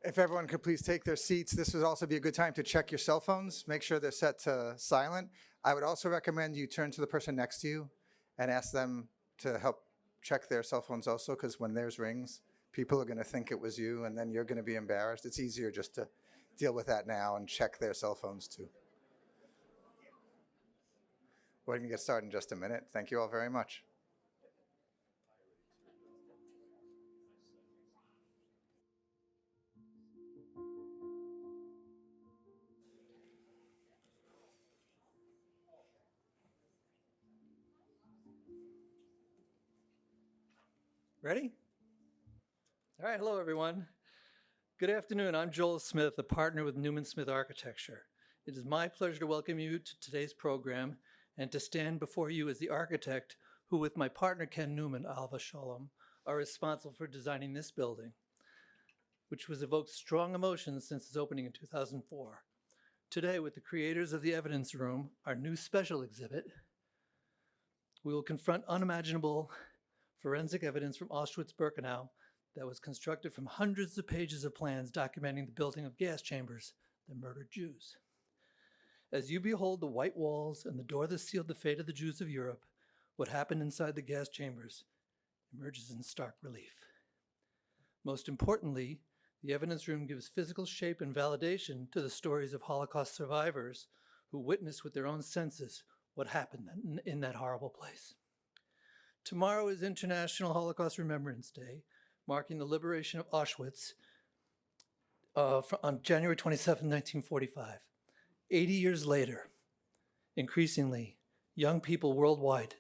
If everyone could please take their seats, this would also be a good time to check your cell phones. Make sure they're set to silent. I would also recommend you turn to the person next to you and ask them to help check their cell phones also, because when theirs rings, people are going to think it was you, and then you're going to be embarrassed. It's easier just to deal with that now and check their cell phones too. We're going to get started in just a minute. Thank you all very much. Ready? All right, hello everyone. Good afternoon, I'm Joel Smith, a partner with Neumann Smith Architecture. It is my pleasure to welcome you to today's program and to stand before you as the architect who, with my partner Ken Newman, Alva Shalom, are responsible for designing this building, which has evoked strong emotions since its opening in 2004. Today, with the creators of the Evidence Room, our new special exhibit, we will confront unimaginable forensic evidence from Auschwitz-Birkenau that was constructed from hundreds of pages of plans documenting the building of gas chambers that murdered Jews. As you behold the white walls and the door that sealed the fate of the Jews of Europe, what happened inside the gas chambers emerges in stark relief. Most importantly, the Evidence Room gives physical shape and validation to the stories of Holocaust survivors who witnessed with their own senses what happened in that horrible place. Tomorrow is International Holocaust Remembrance Day, marking the liberation of Auschwitz on January 27, 1945. 80 years later, increasingly, young people worldwide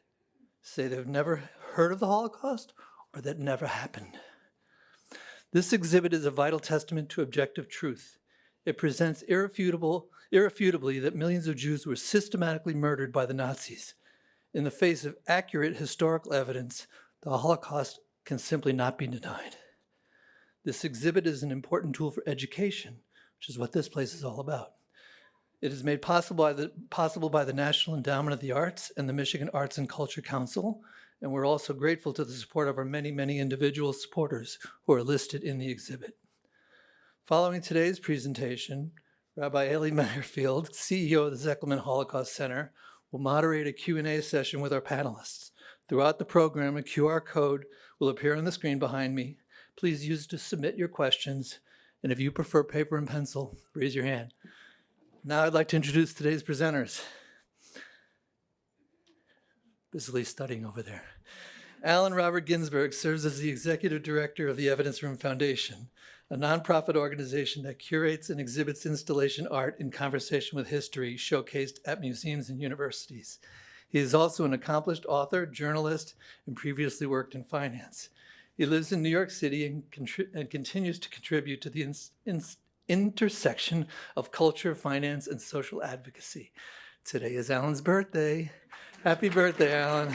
say they've never heard of the Holocaust or that it never happened. This exhibit is a vital testament to objective truth. It presents irrefutably that millions of Jews were systematically murdered by the Nazis. In the face of accurate historical evidence, the Holocaust can simply not be denied. This exhibit is an important tool for education, which is what this place is all about. It is made possible by the National Endowment of the Arts and the Michigan Arts and Culture Council, and we're also grateful to the support of our many, many individual supporters who are listed in the exhibit. Following today's presentation, Rabbi Eli Meyerfield, CEO of the Zekelman Holocaust Center, will moderate a Q&A session with our panelists. Throughout the program, a QR code will appear on the screen behind me. Please use it to submit your questions, and if you prefer paper and pencil, raise your hand. Now I'd like to introduce today's presenters. Busily studying over there. Alan Robert Ginsberg serves as the executive director of the Evidence Room Foundation, a nonprofit organization that curates and exhibits installation art in conversation with history showcased at museums and universities. He is also an accomplished author, journalist, and previously worked in finance. He lives in New York City and continues to contribute to the intersection of culture, finance, and social advocacy. Today is Alan's birthday. Happy birthday, Alan.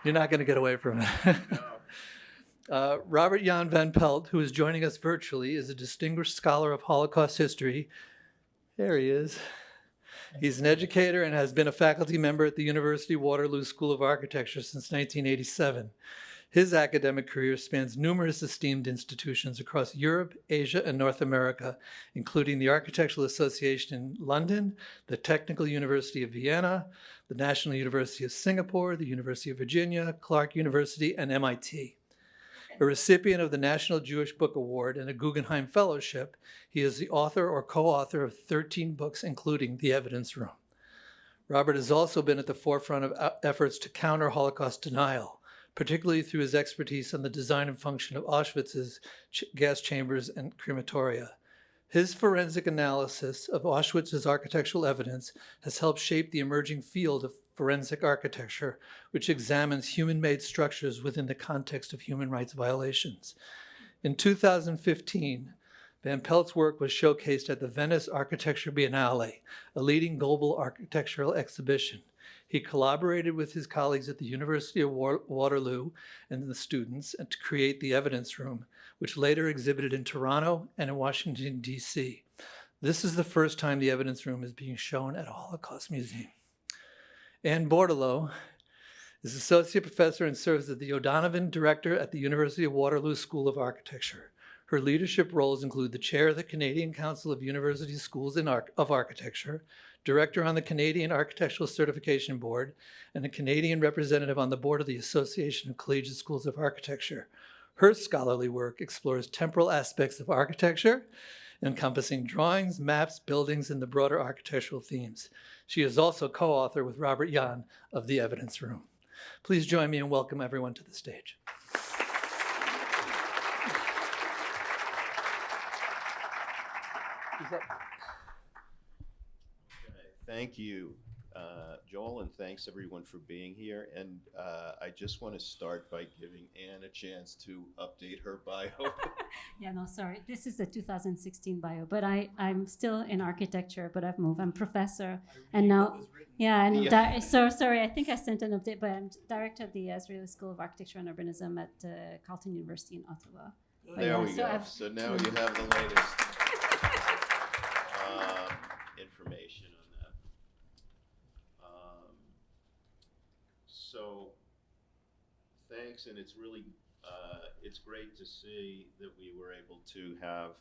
You're not going to get away from it. Robert Jan Van Pelt, who is joining us virtually, is a distinguished scholar of Holocaust history. There he is. He's an educator and has been a faculty member at the University Waterloo School of Architecture since 1987. His academic career spans numerous esteemed institutions across Europe, Asia, and North America, including the Architectural Association in London, the Technical University of Vienna, the National University of Singapore, the University of Virginia, Clark University, and MIT. A recipient of the National Jewish Book Award and a Guggenheim Fellowship, he is the author or co-author of 13 books, including The Evidence Room. Robert has also been at the forefront of efforts to counter Holocaust denial, particularly through his expertise on the design and function of Auschwitz's gas chambers and crematoria. His forensic analysis of Auschwitz's architectural evidence has helped shape the emerging field of forensic architecture, which examines human-made structures within the context of human rights violations. In 2015, Van Pelt's work was showcased at the Venice Architecture Biennale, a leading global architectural exhibition. He collaborated with his colleagues at the University of Waterloo and the students to create the Evidence Room, which later exhibited in Toronto and in Washington, D.C. This is the first time the Evidence Room is being shown at a Holocaust museum. And Bordeleau is associate professor and serves as the O'Donovan Director at the University of Waterloo School of Architecture. Her leadership roles include the chair of the Canadian Council of University Schools of Architecture, director on the Canadian Architectural Certification Board, and a Canadian representative on the board of the Association of Collegiate Schools of Architecture. Her scholarly work explores temporal aspects of architecture, encompassing drawings, maps, buildings, and the broader architectural themes. She is also co-author with Robert Jan of The Evidence Room. Please join me and welcome everyone to the stage. Thank you, Joel, and thanks everyone for being here. And I just want to start by giving Anne a chance to update her bio. Yeah, no, sorry. This is the 2016 bio, but I'm still in architecture, but I've moved. I'm professor, and now, yeah, and Yeah. so sorry. I think I sent an update, but I'm director of the Israeli School of Architecture and Urbanism at Carleton University in Ottawa. But There yeah, we so go. So now you have the latest information on that. So thanks, and it's really it's great to see that we were able to have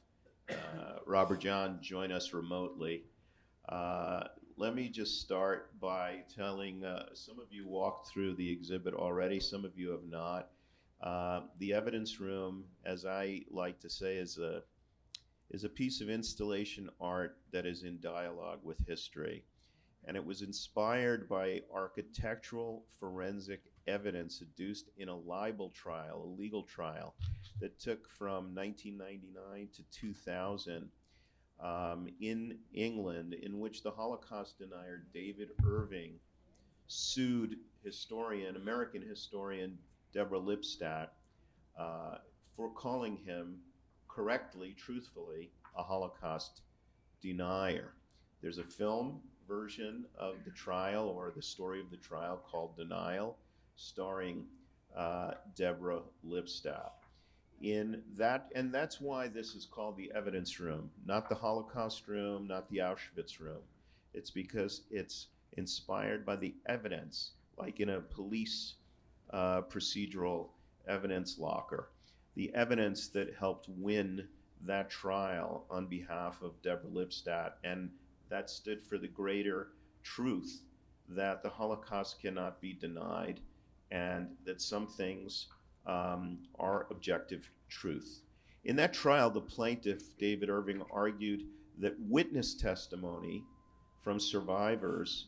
Robert John join us remotely. Let me just start by telling some of you walked through the exhibit already, some of you have not. The evidence room, as I like to say, is a piece of installation art that is in dialogue with history. And it was inspired by architectural forensic evidence adduced in a libel trial, a legal trial, that took from 1999 to 2000 in England, in which the Holocaust denier David Irving sued American historian Deborah Lipstadt for calling him correctly, truthfully, a Holocaust denier. There's a film version of the trial, or the story of the trial, called Denial, starring Deborah Lipstadt. And that's why this is called the evidence room, not the Holocaust room, not the Auschwitz room. It's because it's inspired by the evidence, like in a police procedural evidence locker. The evidence that helped win that trial on behalf of Deborah Lipstadt, and that stood for the greater truth that the Holocaust cannot be denied, and that some things are objective truth. In that trial, the plaintiff, David Irving, argued that witness testimony from survivors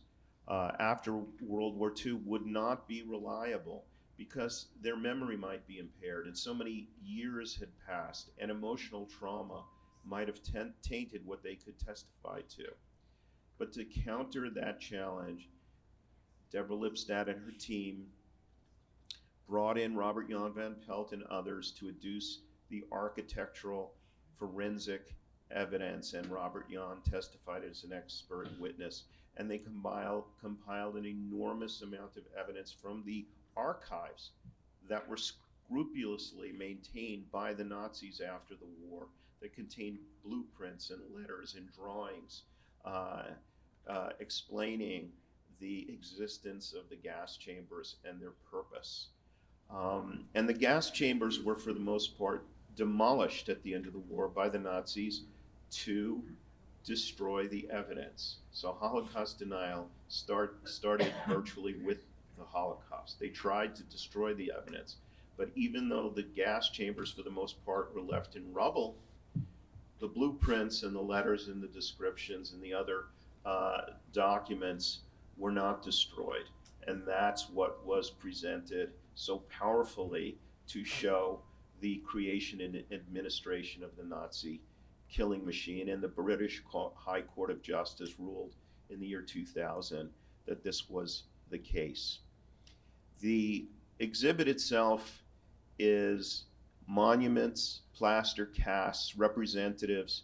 after World War II would not be reliable because their memory might be impaired, and so many years had passed, and emotional trauma might have tainted what they could testify to. But to counter that challenge, Deborah Lipstadt and her team brought in Robert Jan Van Pelt and others to adduce the architectural forensic evidence, and Robert Jan testified as an expert witness, and they compiled an enormous amount of evidence from the archives that were scrupulously maintained by the Nazis after the war, that contained blueprints and letters and drawings explaining the existence of the gas chambers and their purpose. And the gas chambers were, for the most part, demolished at the end of the war by the Nazis to destroy the evidence. So Holocaust denial started virtually with the Holocaust. They tried to destroy the evidence, but even though the gas chambers for the most part were left in rubble, the blueprints and the letters and the descriptions and the other documents were not destroyed. And that's what was presented so powerfully to show the creation and administration of the Nazi killing machine. And the British High Court of Justice ruled in the year 2000 that this was the case. The exhibit itself is monuments, plaster casts, representations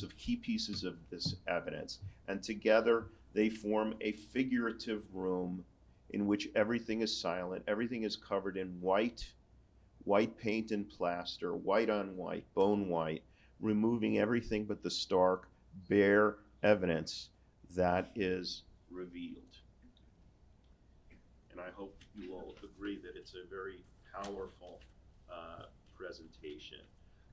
of key pieces of this evidence. And together they form a figurative room in which everything is silent, everything is covered in white paint and plaster, white on white, bone white, removing everything but the stark, bare evidence that is revealed. and I hope you will agree that it's a very powerful presentation.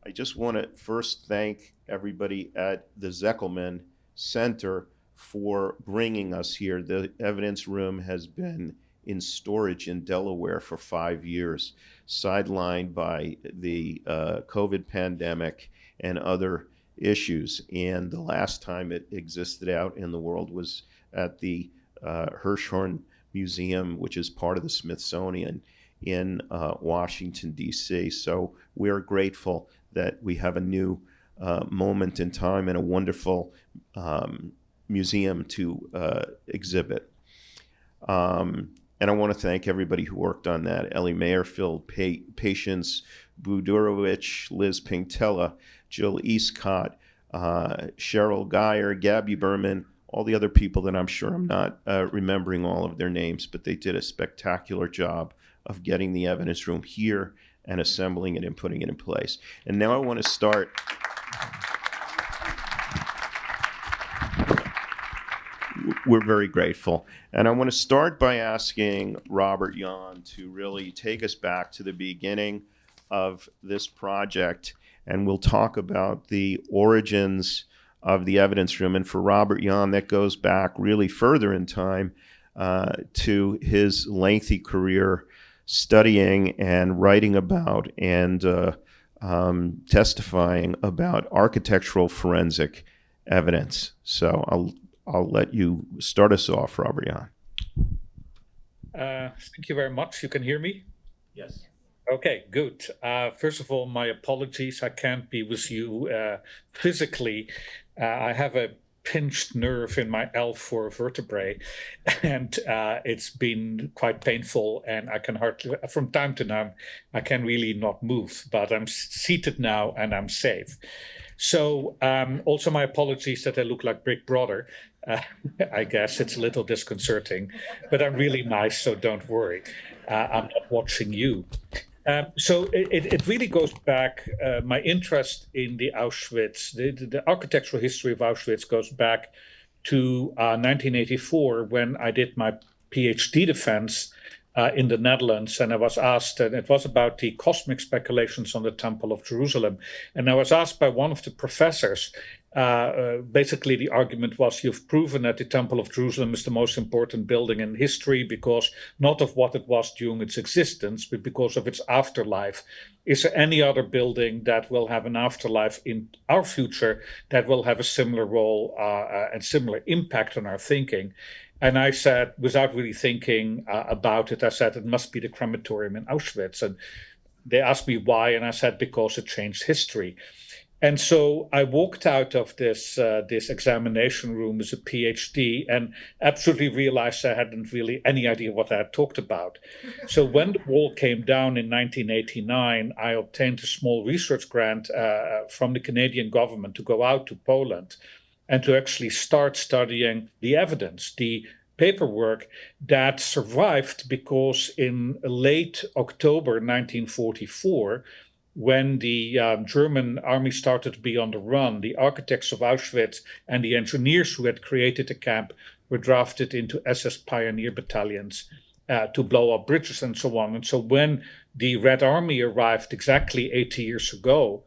I just want to first thank everybody at the Zekelman Center for bringing us here. The evidence room has been in storage in Delaware for 5 years, sidelined by the COVID pandemic and other issues. And the last time it existed out in the world was at the Hirshhorn Museum, which is part of the Smithsonian in Washington, D.C. So we're grateful that we have a new moment in time and a wonderful museum to exhibit. And I want to thank everybody who worked on that. Ellie Mayerfield, Patience Budurowicz, Liz Pinktella, Jill Eastcott, Cheryl Geyer, Gabby Berman, all the other people that I'm sure I'm not remembering all of their names, but they did a spectacular job of getting the evidence room here and assembling it and putting it in place. And now I want to start. We're very grateful. And I want to start by asking Robert Jan to really take us back to the beginning of this project, and we'll talk about the origins of the evidence room. And for Robert Jan, that goes back really further in time to his lengthy career studying and writing about and testifying about architectural forensic evidence. So I'll let you start us off, Robert Jan. Thank you very much. You can hear me? Yes. Okay, good. First of all, my apologies. I can't be with you physically. I have a pinched nerve in my L4 vertebrae, and it's been quite painful, and I can hardly, from time to time, I can really not move, but I'm seated now and I'm safe. So also my apologies that I look like Big Brother. I guess it's a little disconcerting, but I'm really nice, so don't worry. I'm not watching you. So it really goes back, my interest in the Auschwitz, the architectural history of Auschwitz goes back to 1984 when I did my PhD defense in the Netherlands, and I was asked, and it was about the cosmic speculations on the Temple of Jerusalem, and I was asked by one of the professors, basically the argument was, you've proven that the Temple of Jerusalem is the most important building in history because not of what it was during its existence, but because of its afterlife. Is there any other building that will have an afterlife in our future that will have a similar role and similar impact on our thinking? And I said, without really thinking about it, I said, it must be the crematorium in Auschwitz. And they asked me why, and I said, because it changed history. And so I walked out of this examination room as a PhD and absolutely realized I hadn't really any idea what I had talked about. So when the wall came down in 1989, I obtained a small research grant from the Canadian government to go out to Poland and to actually start studying the evidence, the paperwork that survived, because in late October 1944, when the German army started to be on the run, the architects of Auschwitz and the engineers who had created the camp were drafted into SS pioneer battalions to blow up bridges and so on. And so when the Red Army arrived exactly 80 years ago,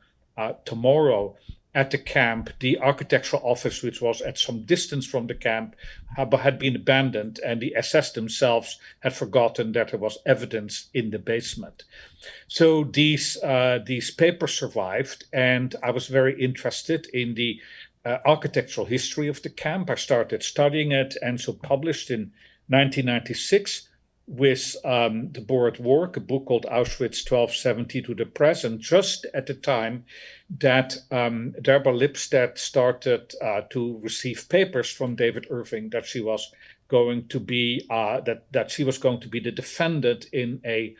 tomorrow, at the camp, the architectural office, which was at some distance from the camp, had been abandoned, and the SS themselves had forgotten that there was evidence in the basement. So these papers survived, and I was very interested in the architectural history of the camp. I started studying it, and so published in 1996 with the Borat work, a book called Auschwitz 1270 to the Present, just at the time that Deborah Lipstadt started to receive papers from David Irving that she was going to be that she was going to be the defendant in a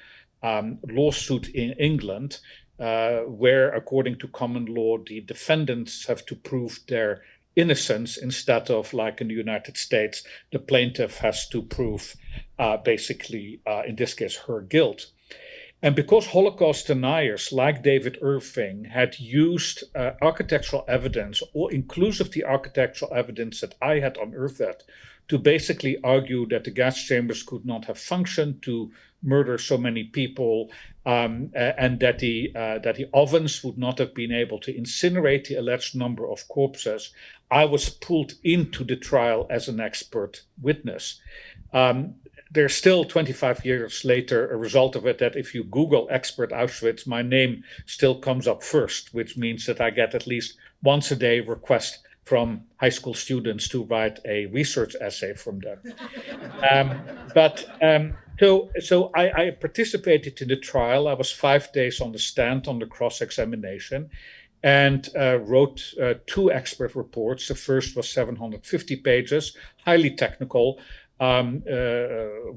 lawsuit in England, where, according to common law, the defendants have to prove their innocence instead of, like in the United States, the plaintiff has to prove basically, in this case, her guilt. And because Holocaust deniers like David Irving had used architectural evidence, or inclusive the architectural evidence that I had unearthed, to basically argue that the gas chambers could not have functioned to murder so many people, and that the ovens would not have been able to incinerate the alleged number of corpses, I was pulled into the trial as an expert witness. There's still 25 years later a result of it that if you Google expert Auschwitz, my name still comes up first, which means that I get at least once a day requests from high school students to write a research essay from them. So I participated in the trial. I was 5 days on the stand on the cross-examination and wrote 2 expert reports. The first was 750 pages, highly technical,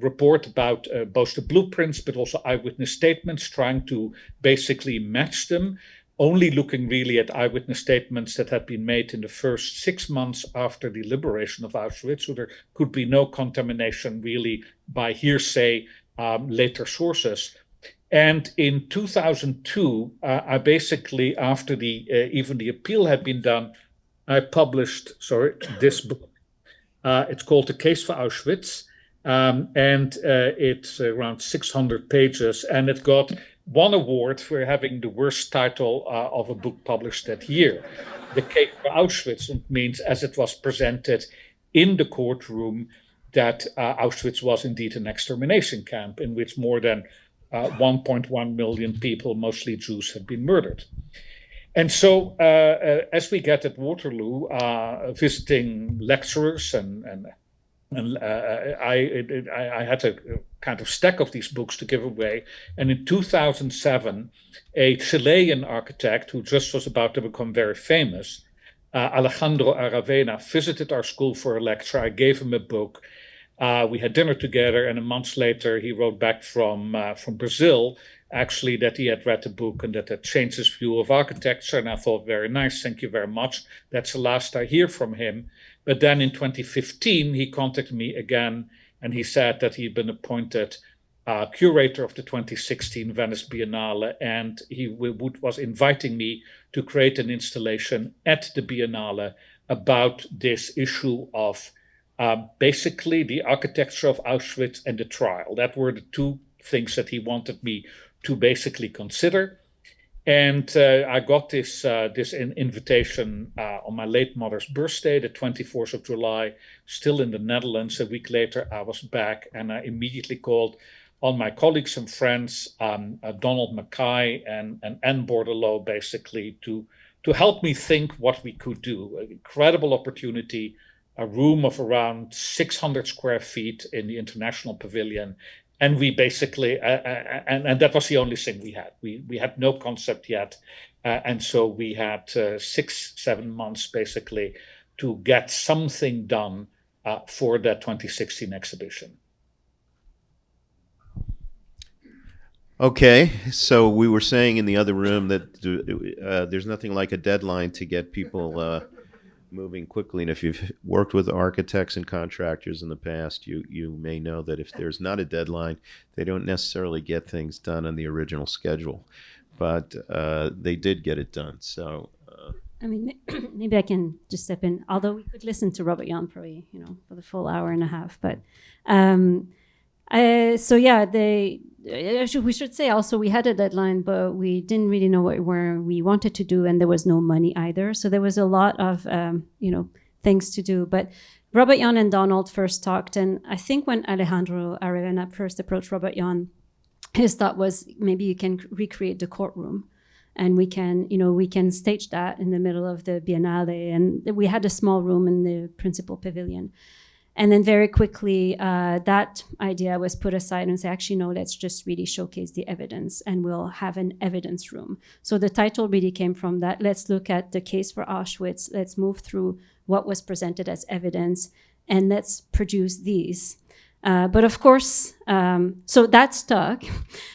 report about both the blueprints but also eyewitness statements, trying to basically match them, only looking really at eyewitness statements that had been made in the first 6 months after the liberation of Auschwitz, so there could be no contamination really by hearsay later sources. And in 2002, I basically, after even the appeal had been done, I published this book. It's called The Case for Auschwitz, and it's around 600 pages, and it got 1 award for having the worst title of a book published that year. The Case for Auschwitz means, as it was presented in the courtroom, that Auschwitz was indeed an extermination camp in which more than 1.1 million people, mostly Jews, had been murdered. And so, as we get at Waterloo, visiting lecturers, and I had a kind of stack of these books to give away. And in 2007, a Chilean architect who just was about to become very famous, Alejandro Aravena, visited our school for a lecture. I gave him a book. We had dinner together, and a month later, he wrote back from Brazil, actually, that he had read the book and that had changed his view of architecture. And I thought, very nice, thank you very much. That's the last I hear from him. But then in 2015, he contacted me again, and he said that he'd been appointed curator of the 2016 Venice Biennale, and he was inviting me to create an installation at the Biennale about this issue of basically the architecture of Auschwitz and the trial. That were the 2 things that he wanted me to basically consider. And I got this invitation on my late mother's birthday, the 24th of July, still in the Netherlands. A week later, I was back, and I immediately called on my colleagues and friends, Donald Mackay and Anne Bordeleau, basically to help me think what we could do. An incredible opportunity, a room of around 600 square feet in the International Pavilion. And we basically, and that was the only thing we had. We had no concept yet. And so we had 6-7 months basically to get something done for that 2016 exhibition. Okay, so we were saying in the other room that there's nothing like a deadline to get people moving quickly. And if you've worked with architects and contractors in the past, you may know that if there's not a deadline, they don't necessarily get things done on the original schedule. But they did get it done. So I mean, maybe I can just step in, although we could listen to Robert Jan probably, for the full hour and a half. But so yeah, we should say also we had a deadline, but we didn't really know what we wanted to do, and there was no money either. So there was a lot of things to do. But Robert Jan and Donald first talked, and I think when Alejandro Aravena first approached Robert Jan, his thought was maybe you can recreate the courtroom, and we can stage that in the middle of the Biennale. And we had a small room in the principal pavilion. And then very quickly, that idea was put aside and said, actually, no, let's just really showcase the evidence, and we'll have an evidence room. So the title really came from that. Let's look at the case for Auschwitz. Let's move through what was presented as evidence, and let's produce these. But of course, so that stuck.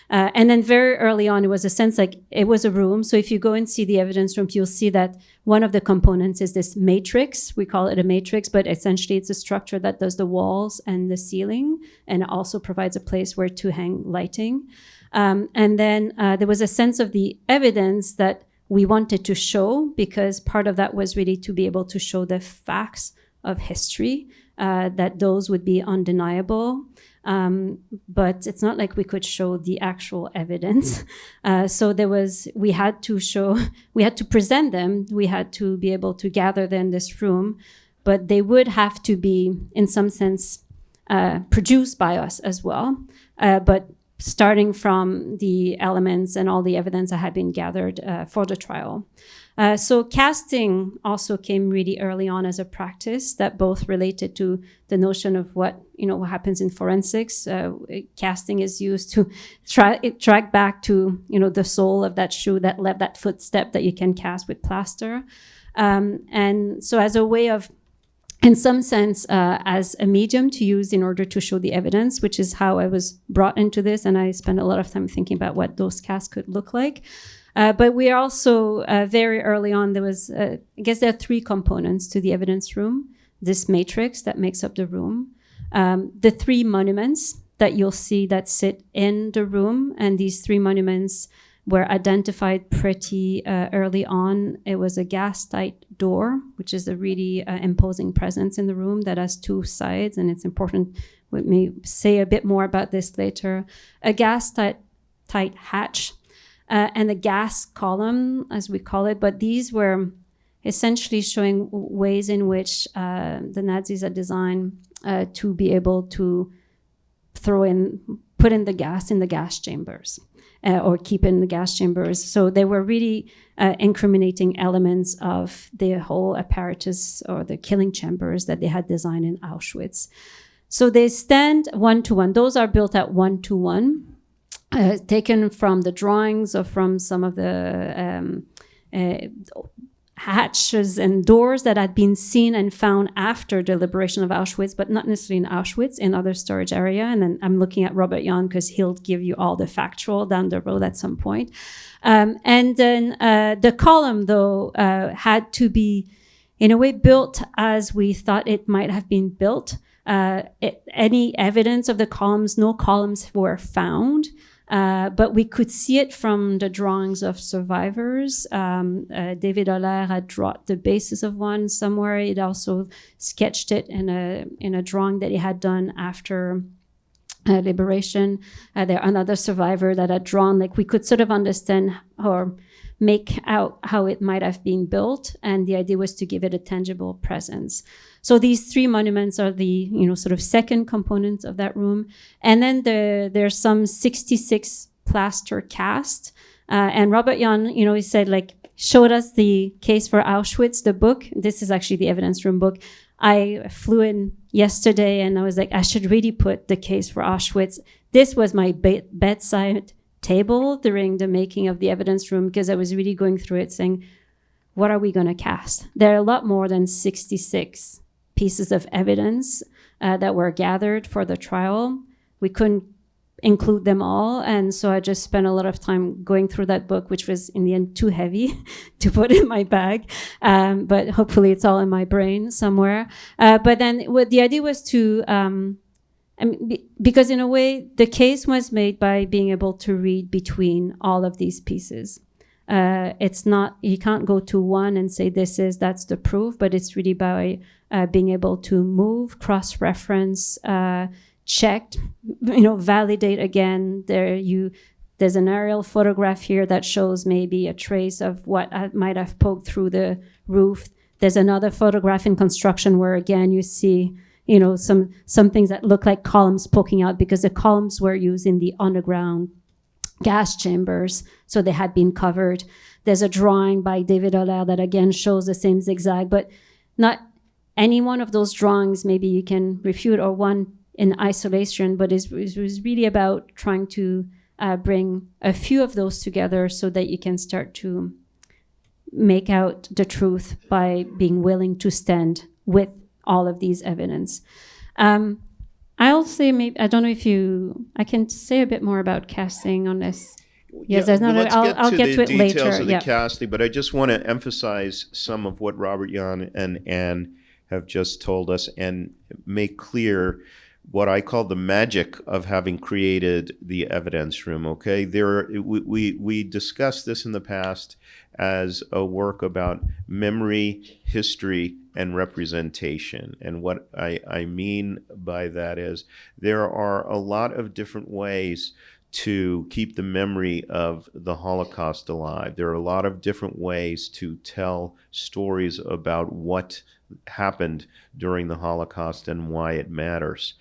And then very early on, it was a sense like it was a room. So if you go and see the evidence room, you'll see that one of the components is this matrix. We call it a matrix, but essentially it's a structure that does the walls and the ceiling, and it also provides a place where to hang lighting. And then there was a sense of the evidence that we wanted to show, because part of that was really to be able to show the facts of history, that those would be undeniable. But it's not like we could show the actual evidence. So we had to present them. We had to be able to gather them in this room, but they would have to be, in some sense, produced by us as well. But starting from the elements and all the evidence that had been gathered for the trial. So casting also came really early on as a practice that both related to the notion of what happens in forensics. Casting is used to track back to, the sole of that shoe that left that footstep that you can cast with plaster. And so as a way of, in some sense, as a medium to use in order to show the evidence, which is how I was brought into this. And I spent a lot of time thinking about what those casts could look like. But we are also very early on, there was, I guess there are three components to the evidence room. This matrix that makes up the room, the three monuments that you'll see that sit in the room. And these three monuments were identified pretty early on. It was a gas-tight door, which is a really imposing presence in the room that has two sides, and it's important. We may say a bit more about this later. A gas-tight hatch and a gas column, as we call it, but these were essentially showing ways in which the Nazis had designed to be able to put in the gas in the gas chambers. Or keep in the gas chambers. So they were really incriminating elements of the whole apparatus or the killing chambers that they had designed in Auschwitz. So they stand 1-to-1. Those are built at 1-to-1, taken from the drawings or from some of the hatches and doors that had been seen and found after the liberation of Auschwitz, but not necessarily in Auschwitz, in other storage area. And then I'm looking at Robert Jan because he'll give you all the factual down the road at some point. And then the column, though, had to be, in a way, built as we thought it might have been built. Any evidence of the columns, no columns were found. But we could see it from the drawings of survivors. David Aller had drawn the basis of one somewhere. He'd also sketched it in a drawing that he had done after liberation. There another survivor that had drawn, like we could sort of understand or make out how it might have been built, and the idea was to give it a tangible presence. So these three monuments are the sort of second component of that room, and then there's some 66 plaster cast. And Robert Jan, he said showed us the case for Auschwitz, the book. This is actually the evidence room book. I flew in yesterday, and I was like, I should really put the case for Auschwitz. This was my bedside table during the making of the evidence room, because I was really going through it saying, what are we going to cast? There are a lot more than 66 pieces of evidence that were gathered for the trial. We couldn't include them all, and so I just spent a lot of time going through that book, which was in the end too heavy to put in my bag, but hopefully it's all in my brain somewhere. But then what the idea was to because in a way, the case was made by being able to read between all of these pieces. It's not, you can't go to one and say that's the proof, but it's really by being able to move, cross-reference, check, validate again. There's an aerial photograph here that shows maybe a trace of what might have poked through the roof. There's another photograph in construction where again you see some things that look like columns poking out, because the columns were used in the underground gas chambers, so they had been covered. There's a drawing by David Aller that again shows the same zigzag, but not any one of those drawings maybe you can refute or one in isolation, but it was really about trying to bring a few of those together so that you can start to make out the truth by being willing to stand with all of these evidence. I'll say maybe, I don't know if I can say a bit more about casting on this. Yes, there's not. I'll get to it later. Let's get to the details of the casting, but I just want to emphasize some of what Robert Jan and Anne have just told us and make clear what I call the magic of having created the evidence room. Okay, we discussed this in the past as a work about memory, history, and representation. And what I mean by that is there are a lot of different ways to keep the memory of the Holocaust alive. There are a lot of different ways to tell stories about what happened during the Holocaust and why it matters.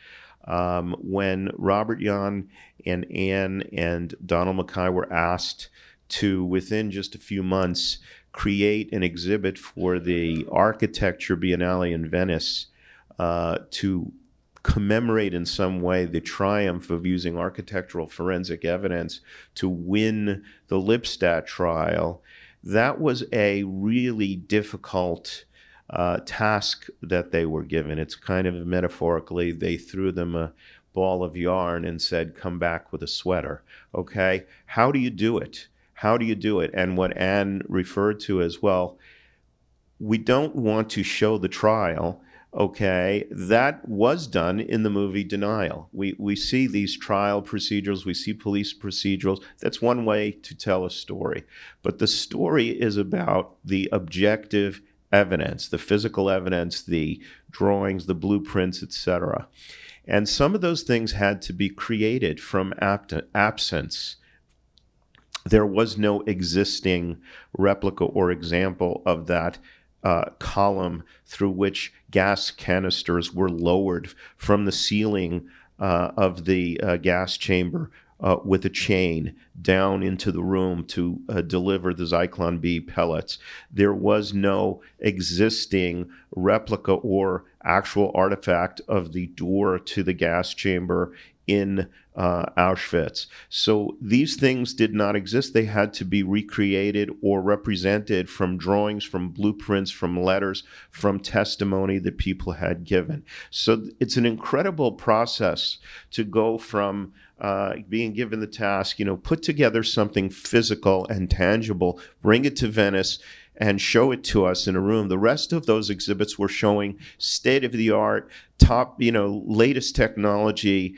When Robert, Jan, and Anne and Donald Mackay were asked to, within just a few months, create an exhibit for the Architecture Biennale in Venice to commemorate in some way the triumph of using architectural forensic evidence to win the Lipstadt trial, that was a really difficult task that they were given. It's kind of metaphorically, they threw them a ball of yarn and said, come back with a sweater. Okay, how do you do it? How do you do it? And what Anne referred to as, well, we don't want to show the trial. Okay, that was done in the movie Denial. We see these trial procedurals, we see police procedurals. That's one way to tell a story. But the story is about the objective evidence, the physical evidence, the drawings, the blueprints, etc. And some of those things had to be created from absence. There was no existing replica or example of that column through which gas canisters were lowered from the ceiling of the gas chamber with a chain down into the room to deliver the Zyklon B pellets. There was no existing replica or actual artifact of the door to the gas chamber in Auschwitz. So these things did not exist. They had to be recreated or represented from drawings, from blueprints, from letters, from testimony that people had given. So it's an incredible process to go from being given the task, put together something physical and tangible, bring it to Venice, and show it to us in a room. The rest of those exhibits were showing state-of-the-art, top, latest technology,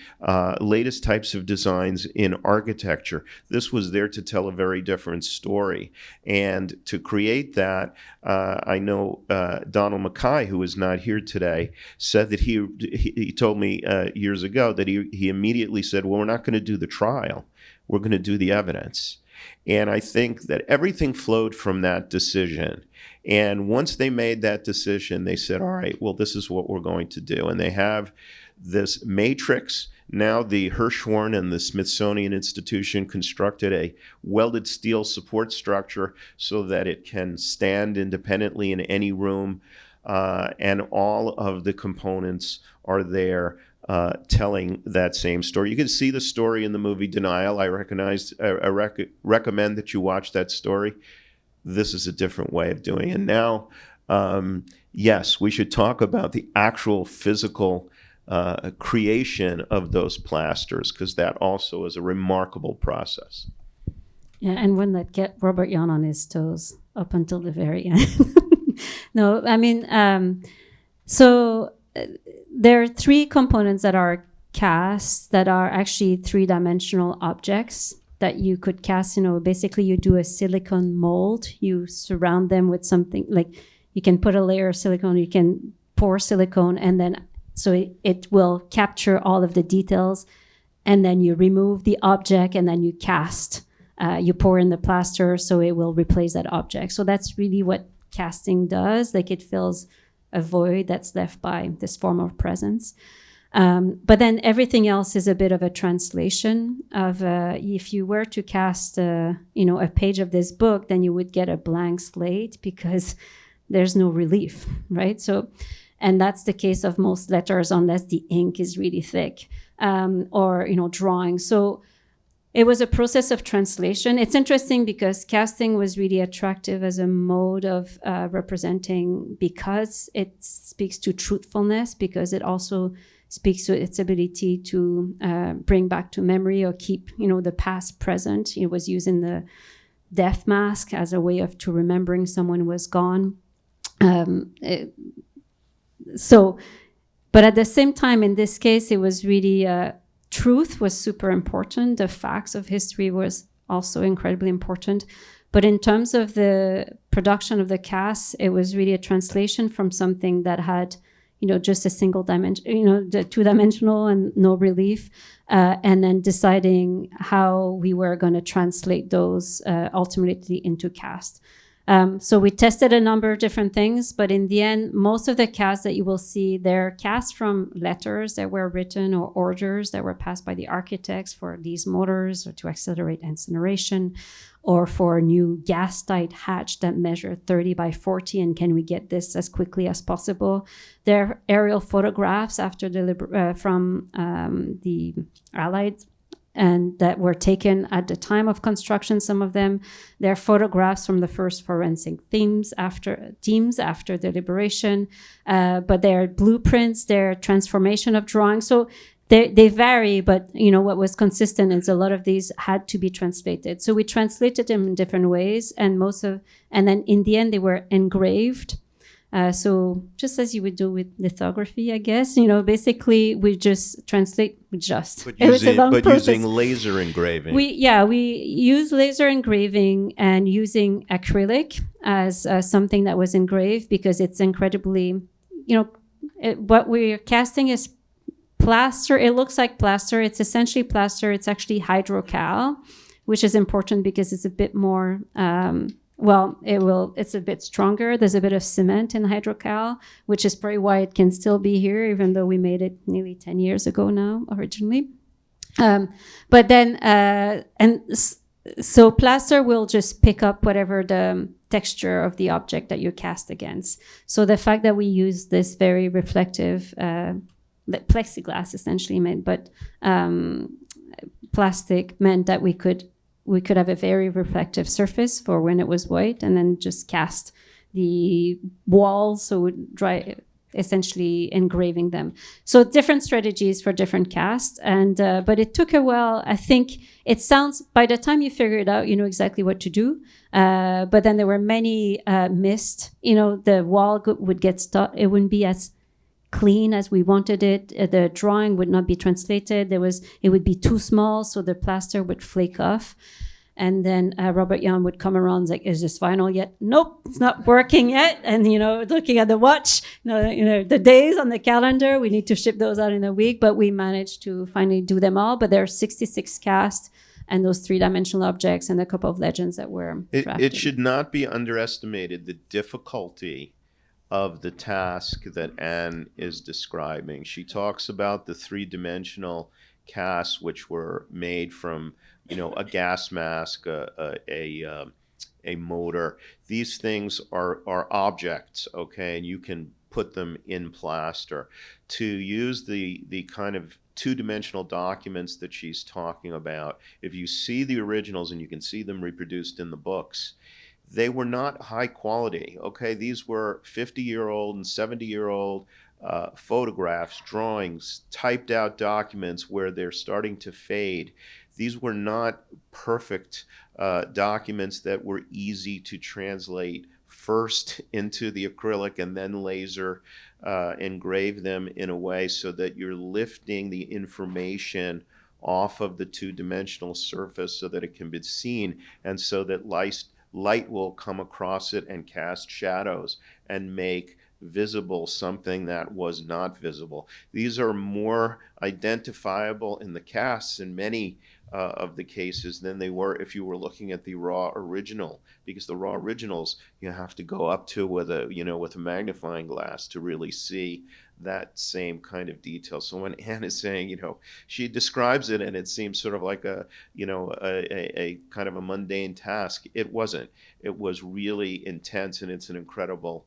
latest types of designs in architecture. This was there to tell a very different story. And to create that, I know Donald Mackay, who is not here today, said that he told me years ago that he immediately said, well, we're not going to do the trial. We're going to do the evidence. And I think that everything flowed from that decision. And once they made that decision, they said, all right, well, this is what we're going to do. And they have this matrix. Now the Hirshhorn and the Smithsonian Institution constructed a welded steel support structure so that it can stand independently in any room. And all of the components are there telling that same story. You can see the story in the movie Denial. I recommend that you watch that story. This is a different way of doing it. Now, yes, we should talk about the actual physical creation of those plasters, because that also is a remarkable process. Yeah, and one that get Robert Jan on his toes up until the very end. No, I mean, there are three components that are cast that are actually three-dimensional objects that you could cast. Basically you do a silicone mold, you surround them with something, like you can put a layer of silicone, you can pour silicone, and then so it will capture all of the details, and then you remove the object, and then you cast, you pour in the plaster, so it will replace that object. So that's really what casting does. Like, it fills a void that's left by this form of presence. But then everything else is a bit of a translation of, if you were to cast, a page of this book, then you would get a blank slate because there's no relief, right? So, and that's the case of most letters, unless the ink is really thick, or, drawing. So it was a process of translation. It's interesting because casting was really attractive as a mode of representing, because it speaks to truthfulness, because it also speaks to its ability to bring back to memory or keep, the past present. It was using the death mask as a way to remembering someone who was gone. So But at the same time, in this case, it was really truth was super important. The facts of history was also incredibly important. But in terms of the production of the cast, it was really a translation from something that had, just a single dimension, the two-dimensional and no relief, and then deciding how we were going to translate those ultimately into cast. So we tested a number of different things, but in the end, most of the casts that you will see, they're casts from letters that were written or orders that were passed by the architects for these motors or to accelerate incineration, or for a new gas-tight hatch that measured 30 by 40, and can we get this as quickly as possible? They're aerial photographs after from the Allied, and that were taken at the time of construction, some of them. They're photographs from the first forensic teams after the liberation, but they're blueprints, they're transformation of drawings. So they vary, but what was consistent is a lot of these had to be translated. So we translated them in different ways, and then in the end they were engraved. So just as you would do with lithography, I guess, basically we just translate. Using laser engraving. We use laser engraving and using acrylic as something that was engraved, because it's incredibly, what we're casting is plaster. It looks like plaster. It's essentially plaster. It's actually hydrocal, which is important because it's a bit more, it's a bit stronger. There's a bit of cement in hydrocal, which is probably why it can still be here, even though we made it nearly 10 years ago now, originally. So plaster will just pick up whatever the texture of the object that you cast against. So the fact that we use this very reflective plexiglass essentially meant, but plastic meant that we could have a very reflective surface for when it was white, and then just cast the walls so it would dry, essentially engraving them. So different strategies for different casts, and but it took a while. I think it sounds, by the time you figure it out, you know exactly what to do. But then there were many missed. The wall would get stuck. It wouldn't be as clean as we wanted it. The drawing would not be translated. It would be too small, so the plaster would flake off. And then Robert Jan would come around like, "Is this final yet?" "Nope, it's not working yet." And looking at the watch, the days on the calendar, we need to ship those out in a week. But we managed to finally do them all. But there are 66 casts, and those three-dimensional objects, and a couple of legends that were drafted. It should not be underestimated, the difficulty of the task that Anne is describing. She talks about the three-dimensional casts, which were made from, a gas mask, a motor. These things are objects, okay, and you can put them in plaster. To use the kind of two-dimensional documents that she's talking about, if you see the originals, and you can see them reproduced in the books, they were not high quality, okay? These were 50-year-old and 70-year-old photographs, drawings, typed out documents where they're starting to fade. These were not perfect documents that were easy to translate first into the acrylic and then laser engrave them in a way so that you're lifting the information off of the two-dimensional surface so that it can be seen, and so that light will come across it and cast shadows and make visible something that was not visible. These are more identifiable in the casts in many of the cases than they were if you were looking at the raw original, because the raw originals you have to go up to with a magnifying glass to really see that same kind of detail. So when Anne is saying, she describes it and it seems sort of like a kind of a mundane task, it wasn't. It was really intense, and it's an incredible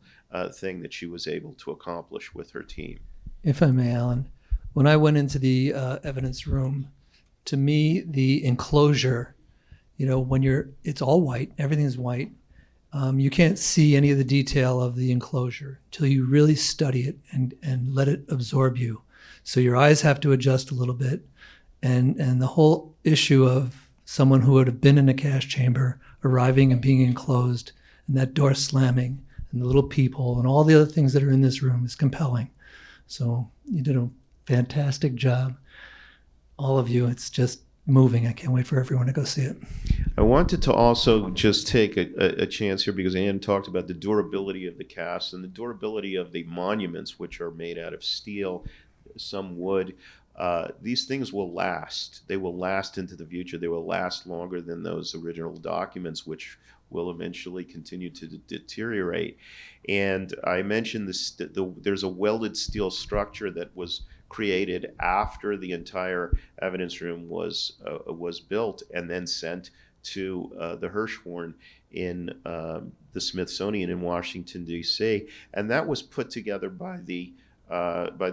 thing that she was able to accomplish with her team. If I may, Alan, when I went into the evidence room, to me, the enclosure, when it's all white, everything's white. You can't see any of the detail of the enclosure until you really study it and let it absorb you. So your eyes have to adjust a little bit. And the whole issue of someone who would have been in a gas chamber arriving and being enclosed, and that door slamming, and the little people, and all the other things that are in this room is compelling. So you did a fantastic job. All of you, it's just moving. I can't wait for everyone to go see it. I wanted to also just take a chance here because Anne talked about the durability of the cast and the durability of the monuments, which are made out of steel, some wood. These things will last. They will last into the future. They will last longer than those original documents, which will eventually continue to deteriorate. And I mentioned this, there's a welded steel structure that was created after the entire evidence room was built and then sent to the Hirshhorn in the Smithsonian in Washington, D.C. And that was put together by the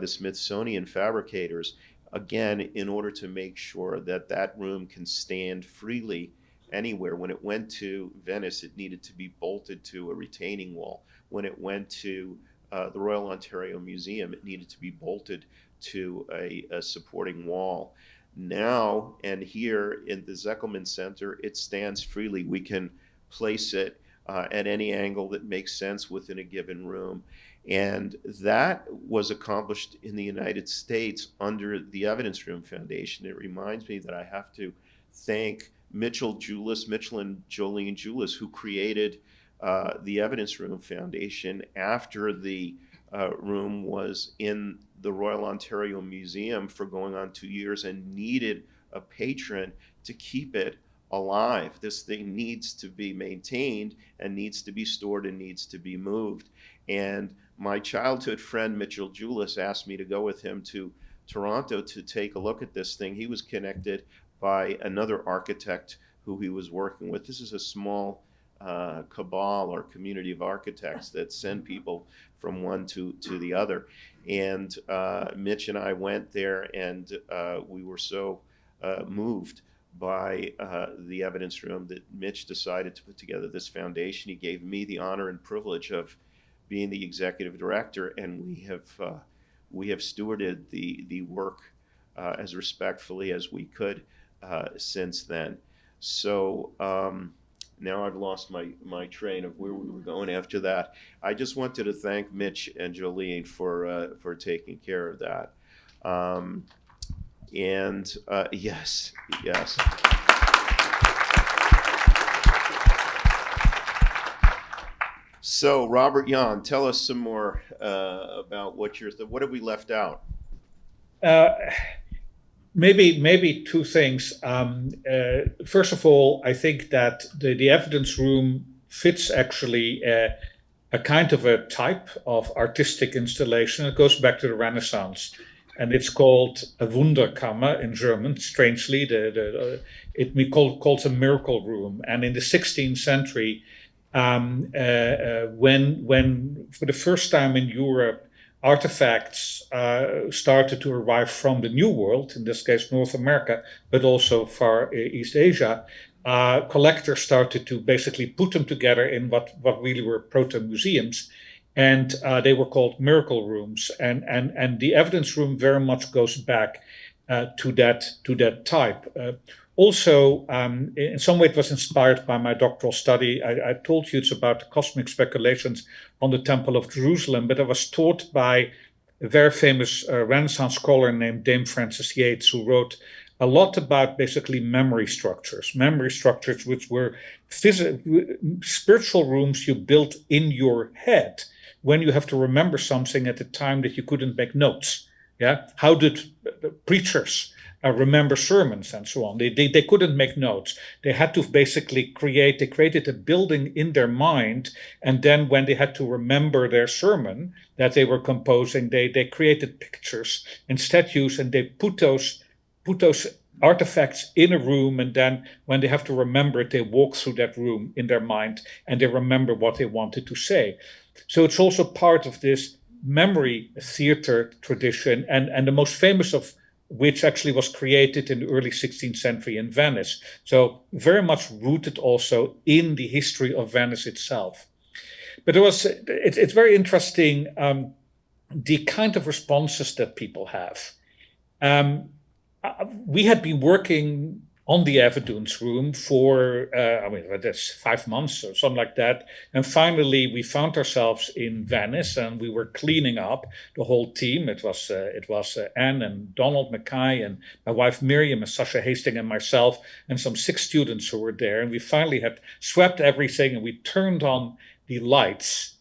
Smithsonian fabricators, again, in order to make sure that that room can stand freely anywhere. When it went to Venice, it needed to be bolted to a retaining wall. When it went to the Royal Ontario Museum, it needed to be bolted to a supporting wall. Now, and here in the Zekelman Center, it stands freely. We can place it at any angle that makes sense within a given room. And that was accomplished in the United States under the Evidence Room Foundation. It reminds me that I have to thank Mitchell and Jolene Julis, who created the Evidence Room Foundation after the room was in the Royal Ontario Museum for going on 2 years and needed a patron to keep it alive. This thing needs to be maintained and needs to be stored and needs to be moved. And my childhood friend, Mitchell Julis, asked me to go with him to Toronto to take a look at this thing. He was connected by another architect who he was working with. This is a small cabal or community of architects that send people from one to the other. And Mitch and I went there, and we were so moved by the evidence room that Mitch decided to put together this foundation. He gave me the honor and privilege of being the executive director, and we have stewarded the work as respectfully as we could since then. So now I've lost my train of where we were going after that. I just wanted to thank Mitch and Jolene for taking care of that. Yes. So, Robert, Jan, tell us some more about what have we left out? Maybe two things. First of all, I think that the evidence room fits actually a kind of a type of artistic installation. It goes back to the Renaissance, and it's called a Wunderkammer in German. Strangely, we call it a miracle room. And in the 16th century, when for the first time in Europe, artifacts started to arrive from the New World, in this case North America, but also Far East Asia, collectors started to basically put them together in what really were proto-museums, and they were called miracle rooms. And the evidence room very much goes back to that type. Also, in some way it was inspired by my doctoral study. I told you it's about the cosmic speculations on the Temple of Jerusalem, but I was taught by a very famous Renaissance scholar named Dame Frances Yates, who wrote a lot about basically memory structures which were spiritual rooms you built in your head when you have to remember something at the time that you couldn't make notes. Yeah, how did preachers remember sermons and so on? They couldn't make notes. They had to basically created a building in their mind, and then when they had to remember their sermon that they were composing, they created pictures and statues, and they put those artifacts in a room, and then when they have to remember it, they walk through that room in their mind and they remember what they wanted to say. So it's also part of this memory theater tradition, and the most famous of which actually was created in the early 16th century in Venice. So very much rooted also in the history of Venice itself. But it's very interesting, the kind of responses that people have. We had been working on the evidence room for, that's 5 months or something like that. And finally, we found ourselves in Venice, and we were cleaning up, the whole team. It was Anne and Donald Mackay and my wife Miriam and Sasha Hastings and myself and some 6 students who were there. And we finally had swept everything, and we turned on the lights.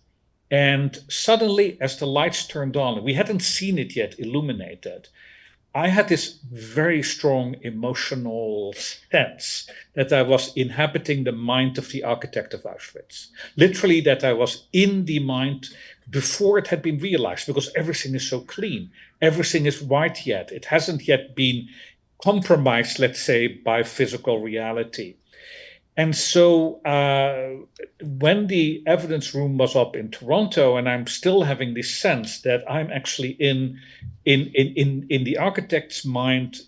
And suddenly, as the lights turned on, we hadn't seen it yet illuminated, I had this very strong emotional sense that I was inhabiting the mind of the architect of Auschwitz. Literally, that I was in the mind before it had been realized, because everything is so clean. Everything is white yet. It hasn't yet been compromised, let's say, by physical reality. And so when the evidence room was up in Toronto, and I'm still having this sense that I'm actually in the architect's mind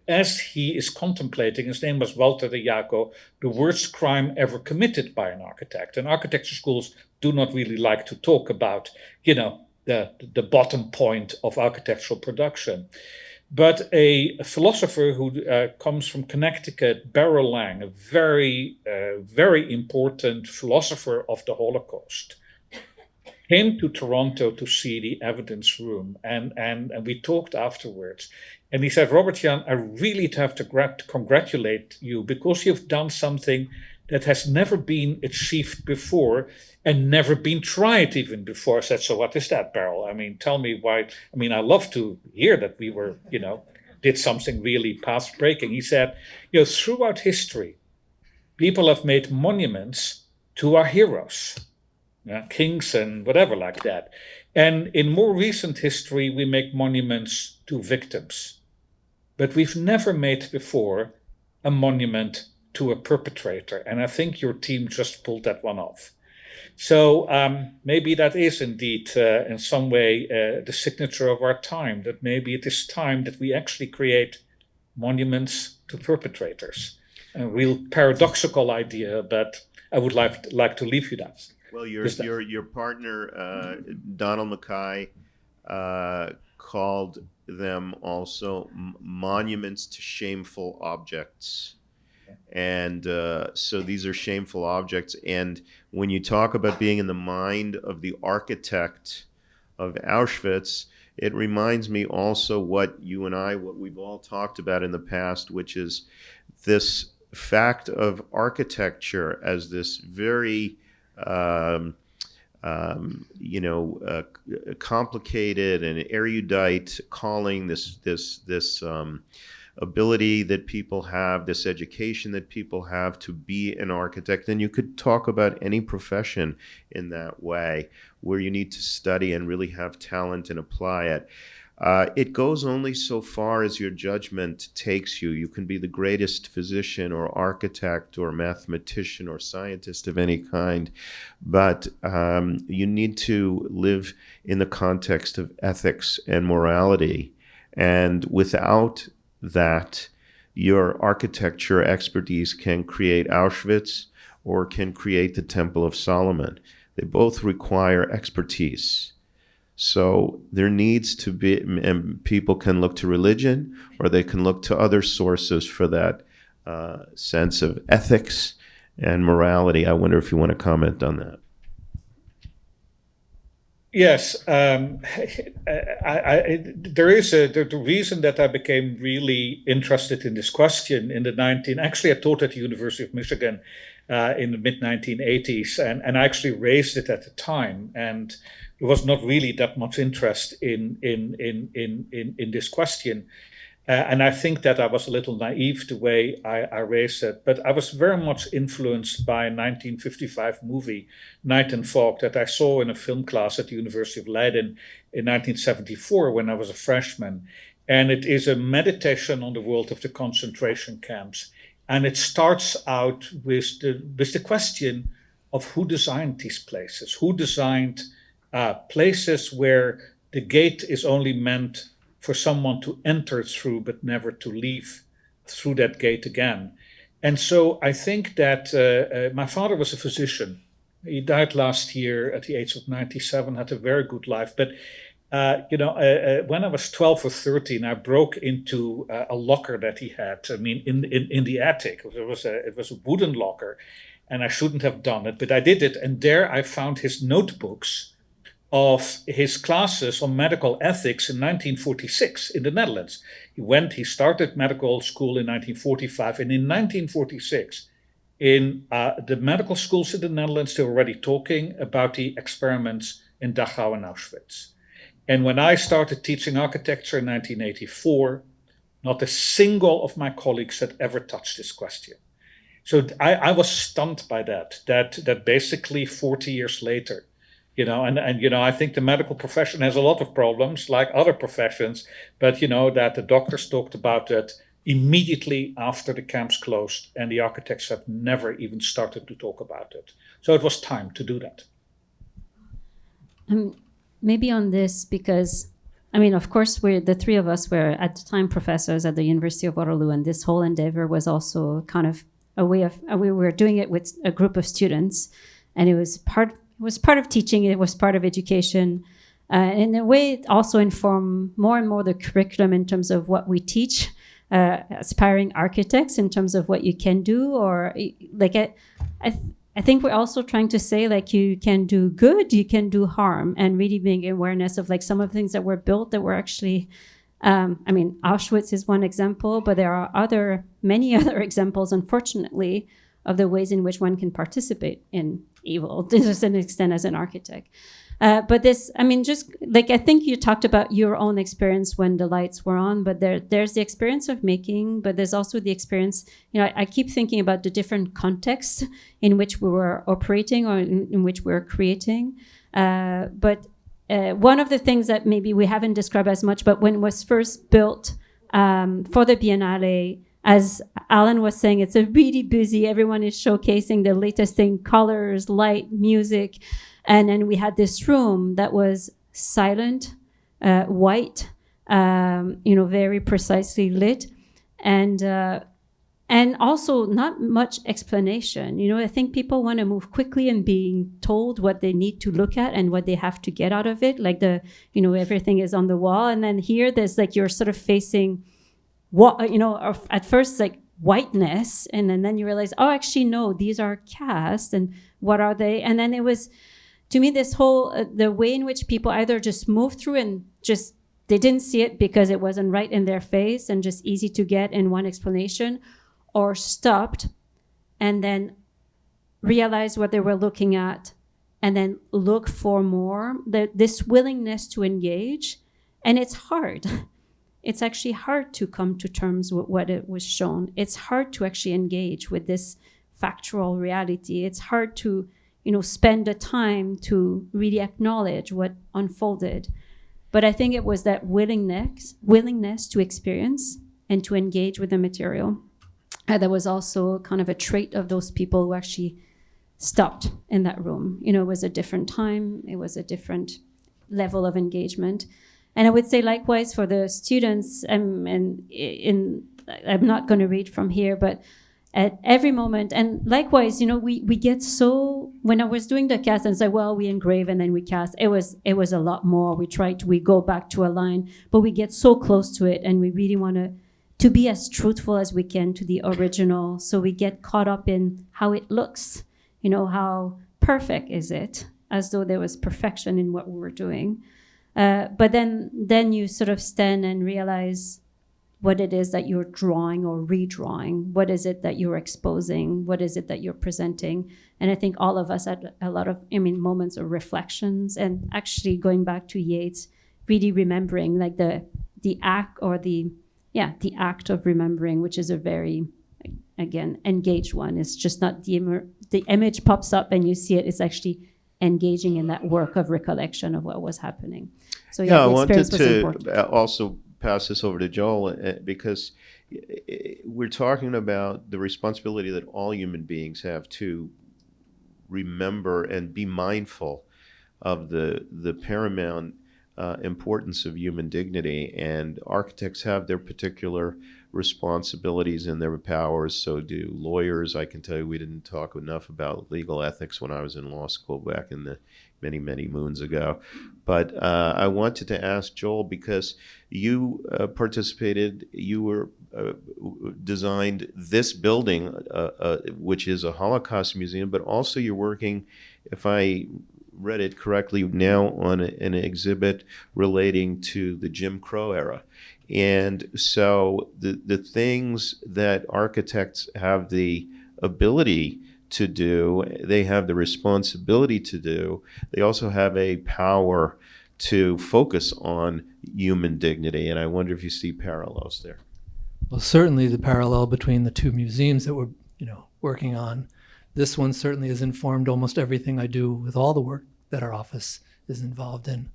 as he is contemplating, his name was Walter de Jaco, the worst crime ever committed by an architect. And architecture schools do not really like to talk about, the bottom point of architectural production. But a philosopher who comes from Connecticut, Beryl Lang, a very, very important philosopher of the Holocaust, came to Toronto to see the evidence room, and we talked afterwards. And he said, Robert Jan, I really have to congratulate you, because you've done something that has never been achieved before and never been tried even before. I said, so what is that, Beryl? I mean, tell me why. I mean, I love to hear that we were, did something really path-breaking. He said, throughout history, people have made monuments to our heroes, kings and whatever like that. And in more recent history, we make monuments to victims. But we've never made before a monument to a perpetrator. And I think your team just pulled that one off. So maybe that is indeed in some way the signature of our time, that maybe it is time that we actually create monuments to perpetrators. A real paradoxical idea, but I would like to leave you that. Well, your partner, Donald Mackay, called them also monuments to shameful objects. And so these are shameful objects. And when you talk about being in the mind of the architect of Auschwitz, it reminds me also what we've all talked about in the past, which is this fact of architecture as this very complicated and erudite calling, this ability that people have, this education that people have to be an architect. And you could talk about any profession in that way, where you need to study and really have talent and apply it. It goes only so far as your judgment takes you. You can be the greatest physician or architect or mathematician or scientist of any kind, but you need to live in the context of ethics and morality. And without that, your architecture expertise can create Auschwitz or can create the Temple of Solomon. They both require expertise. So there needs to be, and people can look to religion or they can look to other sources for that sense of ethics and morality. I wonder if you want to comment on that. Yes, there is the reason that I became really interested in this question in actually I taught at the University of Michigan in the mid-1980s, and I actually raised it at the time, and there was not really that much interest in this question. And I think that I was a little naive the way I raised it, but I was very much influenced by a 1955 movie, Night and Fog, that I saw in a film class at the University of Leiden in 1974 when I was a freshman. And it is a meditation on the world of the concentration camps. And it starts out with the question of who designed these places, who designed places where the gate is only meant for someone to enter through, but never to leave through that gate again. And so I think that my father was a physician. He died last year at the age of 97, had a very good life. But when I was 12 or 13, I broke into a locker that he had. I mean, in the attic. It was a wooden locker, and I shouldn't have done it, but I did it. And there I found his notebooks of his classes on medical ethics in 1946 in the Netherlands. He started medical school in 1945, and in 1946, in the medical schools in the Netherlands, they were already talking about the experiments in Dachau and Auschwitz. And when I started teaching architecture in 1984, not a single of my colleagues had ever touched this question. So I was stunned by that basically 40 years later, and I think the medical profession has a lot of problems like other professions, but that the doctors talked about that immediately after the camps closed, and the architects have never even started to talk about it. So it was time to do that. Maybe on this, because of course, the three of us were at the time professors at the University of Waterloo, and this whole endeavor was also kind of a way of we were doing it with a group of students, and it was part of teaching. It was part of education. In a way, it also informed more and more the curriculum in terms of what we teach aspiring architects in terms of what you can do, or like I think we're also trying to say like you can do good, you can do harm, and really being awareness of like some of the things that were built that were actually, Auschwitz is one example, but there are many other examples, unfortunately, of the ways in which one can participate in evil to an extent as an architect. But this, just like I think you talked about your own experience when the lights were on, but there's the experience of making, but there's also the experience, I keep thinking about the different contexts in which we were operating or in which we were creating. But one of the things that maybe we haven't described as much, but when it was first built for the Biennale, as Alan was saying, it's a really busy, everyone is showcasing the latest thing, colors, light, music. And then we had this room that was silent, white, very precisely lit, and also not much explanation. I think people want to move quickly and being told what they need to look at and what they have to get out of it. Like everything is on the wall, and then here there's like you're sort of facing what at first like whiteness, and then you realize, oh, actually no, these are cast, and what are they? And then it was. To me, this whole, the way in which people either just moved through and just, they didn't see it because it wasn't right in their face and just easy to get in one explanation, or stopped and then realized what they were looking at and then look for more, this willingness to engage. And it's hard. It's actually hard to come to terms with what it was shown. It's hard to actually engage with this factual reality. It's hard to spend the time to really acknowledge what unfolded. But I think it was that willingness to experience and to engage with the material. That was also kind of a trait of those people who actually stopped in that room. It was a different time. It was a different level of engagement. And I would say likewise for the students, I'm not going to read from here, but at every moment, and likewise, we get so, when I was doing the cast and say, well, we engrave and then we cast, it was a lot more. We go back to a line, but we get so close to it, and we really want to be as truthful as we can to the original. So we get caught up in how it looks, how perfect is it, as though there was perfection in what we were doing. But then you sort of stand and realize what it is that you're drawing or redrawing. What is it that you're exposing? What is it that you're presenting? And I think all of us had a lot of, moments of reflections, and actually going back to Yeats, really remembering like the act or the act of remembering, which is a very, again, engaged one. It's just not the image pops up and you see it. It's actually engaging in that work of recollection of what was happening. So yeah, I the wanted experience was important. to also pass this over to Joel because we're talking about the responsibility that all human beings have to remember and be mindful of the paramount importance of human dignity, and architects have their particular responsibilities and their powers. So do lawyers. I can tell you we didn't talk enough about legal ethics when I was in law school back in the many, many moons ago. But I wanted to ask Joel, because you participated, you were designed this building, which is a Holocaust museum, but also you're working, if I read it correctly, now on an exhibit relating to the Jim Crow era. And so the things that architects have the ability to do, they have the responsibility to do, they also have a power to focus on human dignity. And I wonder if you see parallels there. Well, certainly the parallel between the two museums that we're, working on. This one certainly has informed almost everything I do with all the work that our office is involved in.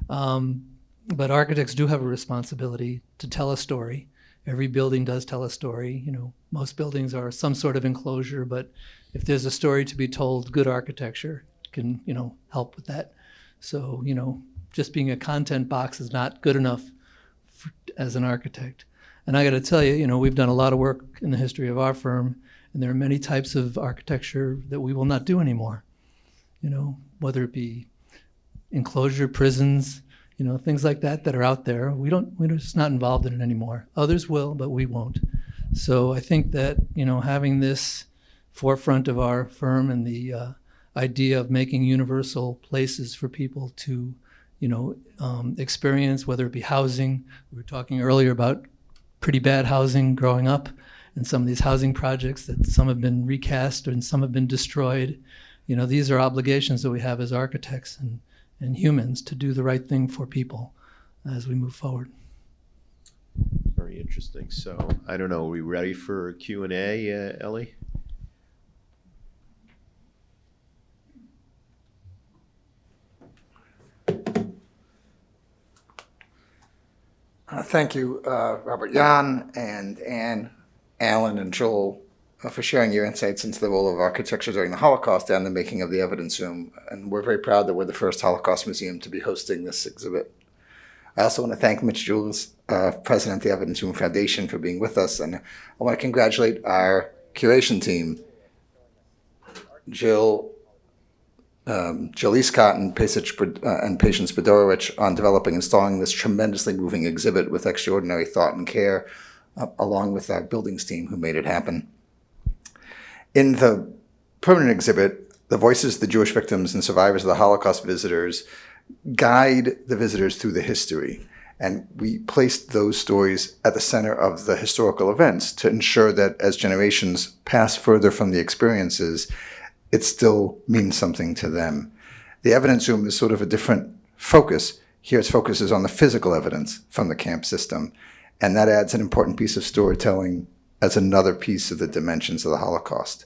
But architects do have a responsibility to tell a story. Every building does tell a story. Most buildings are some sort of enclosure, but if there's a story to be told, good architecture can, help with that. So, just being a content box is not good enough as an architect. And I got to tell you, we've done a lot of work in the history of our firm, and there are many types of architecture that we will not do anymore. Whether it be enclosure, prisons, things like that are out there. We're just not involved in it anymore. Others will, but we won't. So I think that, having this forefront of our firm and the idea of making universal places for people to, experience, whether it be housing. We were talking earlier about pretty bad housing growing up, and some of these housing projects that some have been recast and some have been destroyed. These are obligations that we have as architects and humans to do the right thing for people as we move forward. Very interesting. So I don't know, are we ready for Q&A, Ellie? Thank you, Robert, Jan, and Anne, Alan, and Joel for sharing your insights into the role of architecture during the Holocaust and the making of the evidence room. And we're very proud that we're the first Holocaust museum to be hosting this exhibit. I also want to thank Mitch Jules, President of the Evidence Room Foundation, for being with us. And I want to congratulate our curation team, Jill Escott and Patience Bedorowicz, on developing and installing this tremendously moving exhibit with extraordinary thought and care, along with our buildings team who made it happen. In the permanent exhibit, the voices of the Jewish victims and survivors of the Holocaust visitors guide the visitors through the history. And we placed those stories at the center of the historical events to ensure that as generations pass further from the experiences, it still means something to them. The evidence room is sort of a different focus. Here its focus is on the physical evidence from the camp system. And that adds an important piece of storytelling as another piece of the dimensions of the Holocaust.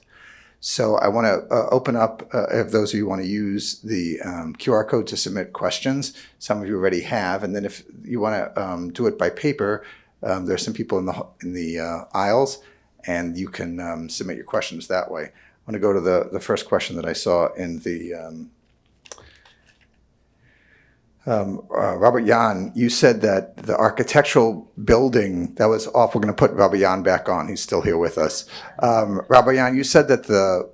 So I want to open up, if those of you want to use the QR code to submit questions. Some of you already have. And then if you want to do it by paper, there's some people in the aisles, and you can submit your questions that way. I want to go to the first question that I saw in the Robert Jan. You said that the architectural building that was off. We're going to put Robert Jan back on. He's still here with us. Robert Jan, you said that the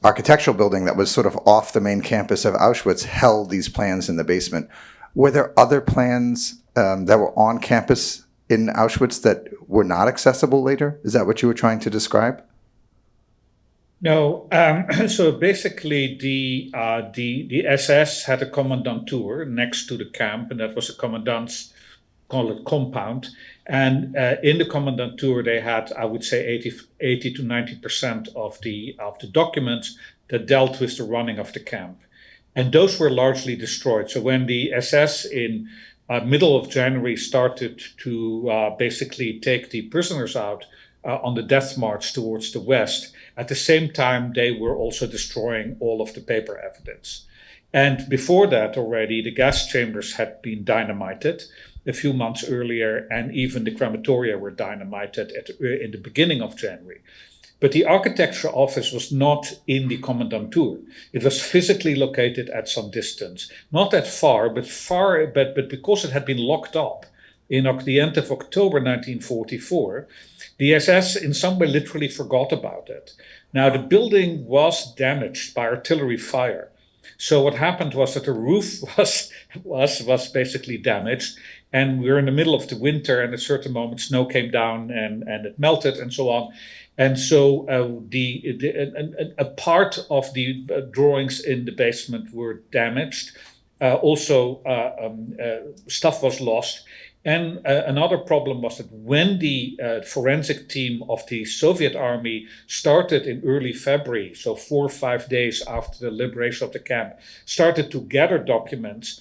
architectural building that was sort of off the main campus of Auschwitz held these plans in the basement. Were there other plans that were on campus in Auschwitz that were not accessible later? Is that what you were trying to describe? No, so basically the SS had a commandantur next to the camp, and that was the commandant's, call it compound. And in the commandantur, they had, I would say, 80 to 90% of the documents that dealt with the running of the camp. And those were largely destroyed. So when the SS in middle of January started to basically take the prisoners out on the death march towards the west, at the same time, they were also destroying all of the paper evidence. And before that already, the gas chambers had been dynamited a few months earlier, and even the crematoria were dynamited in the beginning of January. But the architecture office was not in the commandantur. It was physically located at some distance. Not that far, but because it had been locked up the end of October 1944, the SS in some way literally forgot about it. Now, the building was damaged by artillery fire. So what happened was that the roof was basically damaged, and we were in the middle of the winter, and at a certain moment snow came down and it melted and so on. And so a part of the drawings in the basement were damaged. Also, stuff was lost. And another problem was that when the forensic team of the Soviet army started in early February, so 4 or 5 days after the liberation of the camp, started to gather documents,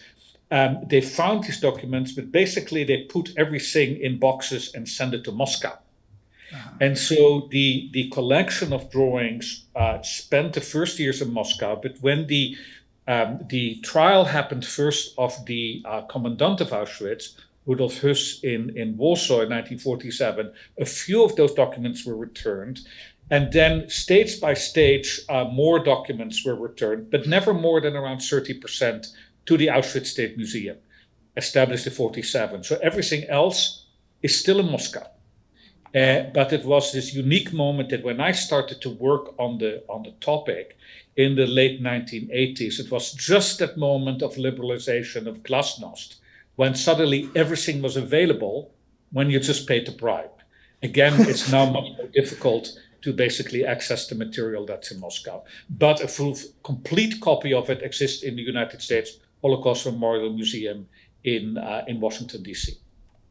they found these documents, but basically they put everything in boxes and sent it to Moscow. And so the collection of drawings spent the first years in Moscow, but when the trial happened first of the commandant of Auschwitz, Rudolf Höss, in Warsaw in 1947, a few of those documents were returned. And then stage by stage, more documents were returned, but never more than around 30% to the Auschwitz State Museum, established in 1947. So everything else is still in Moscow. But it was this unique moment that when I started to work on the topic in the late 1980s, it was just that moment of liberalization of glasnost, when suddenly everything was available when you just paid the bribe. Again, it's now much more difficult to basically access the material that's in Moscow. But a full, complete copy of it exists in the United States Holocaust Memorial Museum in Washington, D.C.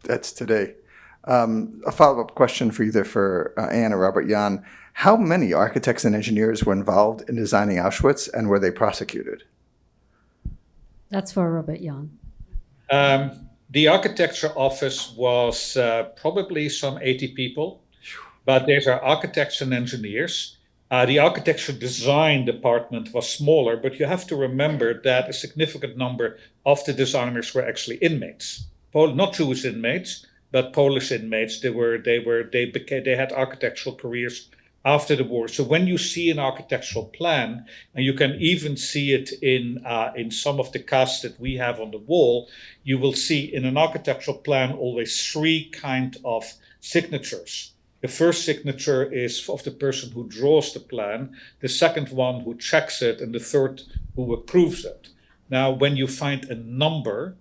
That's today. A follow-up question for either for Anne or Robert Jan. How many architects and engineers were involved in designing Auschwitz, and were they prosecuted? That's for Robert Jan. The architecture office was probably some 80 people, but these are architects and engineers. The architecture design department was smaller, but you have to remember that a significant number of the designers were actually inmates, not Jewish inmates, but Polish inmates. They had architectural careers after the war. So when you see an architectural plan, and you can even see it in some of the casts that we have on the wall, you will see in an architectural plan always 3 kind of signatures. The first signature is of the person who draws the plan, the second one who checks it, and the third who approves it. Now, when you find a number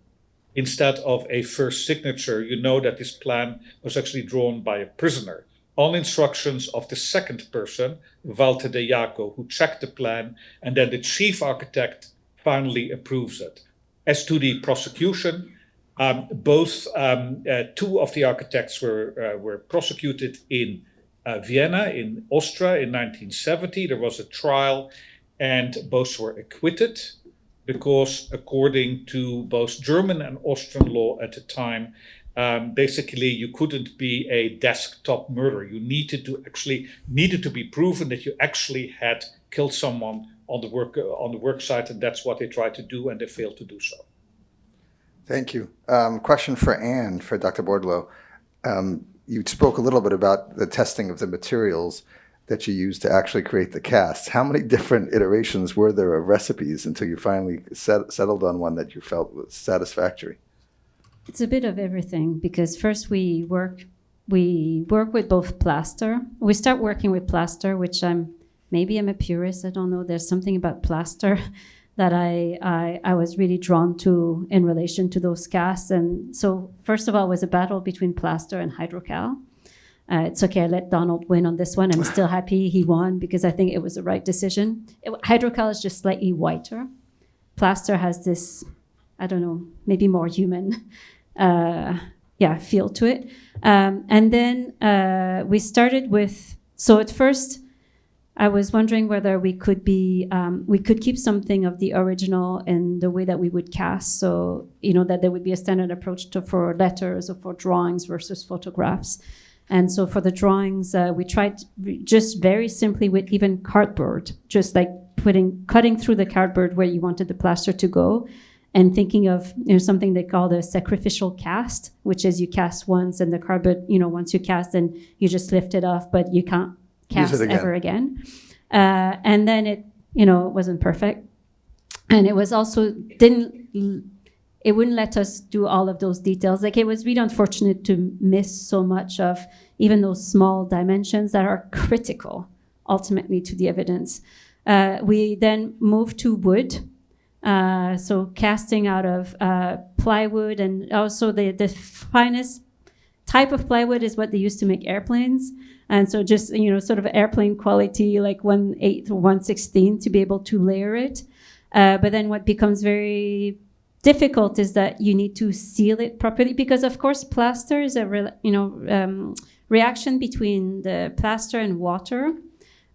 instead of a first signature, you know that this plan was actually drawn by a prisoner, on instructions of the second person, Walter de Jaco, who checked the plan, and then the chief architect finally approves it. As to the prosecution, both 2 of the architects were prosecuted in Vienna, in Austria, in 1970. There was a trial, and both were acquitted, because according to both German and Austrian law at the time, basically you couldn't be a desktop murderer. You needed to be proven that you actually had killed someone on the work site, and that's what they tried to do, and they failed to do so. Thank you. Question for Anne, for Dr. Bordeleau. You spoke a little bit about the testing of the materials that you used to actually create the casts. How many different iterations were there of recipes until you finally settled on one that you felt was satisfactory? It's a bit of everything, because first we work with both plaster. We start working with plaster, which maybe I'm a purist, I don't know. There's something about plaster that I was really drawn to in relation to those casts. And so first of all, it was a battle between plaster and hydrocal. It's okay, I let Donald win on this one. I'm still happy he won, because I think it was the right decision. Hydrocal is just slightly whiter. Plaster has this, I don't know, maybe more human feel to it. And then we started with, so at first I was wondering whether we could keep something of the original in the way that we would cast. So, that there would be a standard approach for letters or for drawings versus photographs. And so for the drawings, we tried just very simply with even cardboard, just like cutting through the cardboard where you wanted the plaster to go, and thinking of something they call the sacrificial cast, which is you cast once and the cardboard, once you cast, then you just lift it off, but you can't cast ever again. And then it wasn't perfect. And it was also it wouldn't let us do all of those details. Like, it was really unfortunate to miss so much of even those small dimensions that are critical ultimately to the evidence. We then moved to wood. So casting out of plywood, and also the finest type of plywood is what they used to make airplanes. And so just, sort of airplane quality, like 1/8 or 1/16 to be able to layer it. But then what becomes very difficult is that you need to seal it properly, because of course plaster is a reaction between the plaster and water,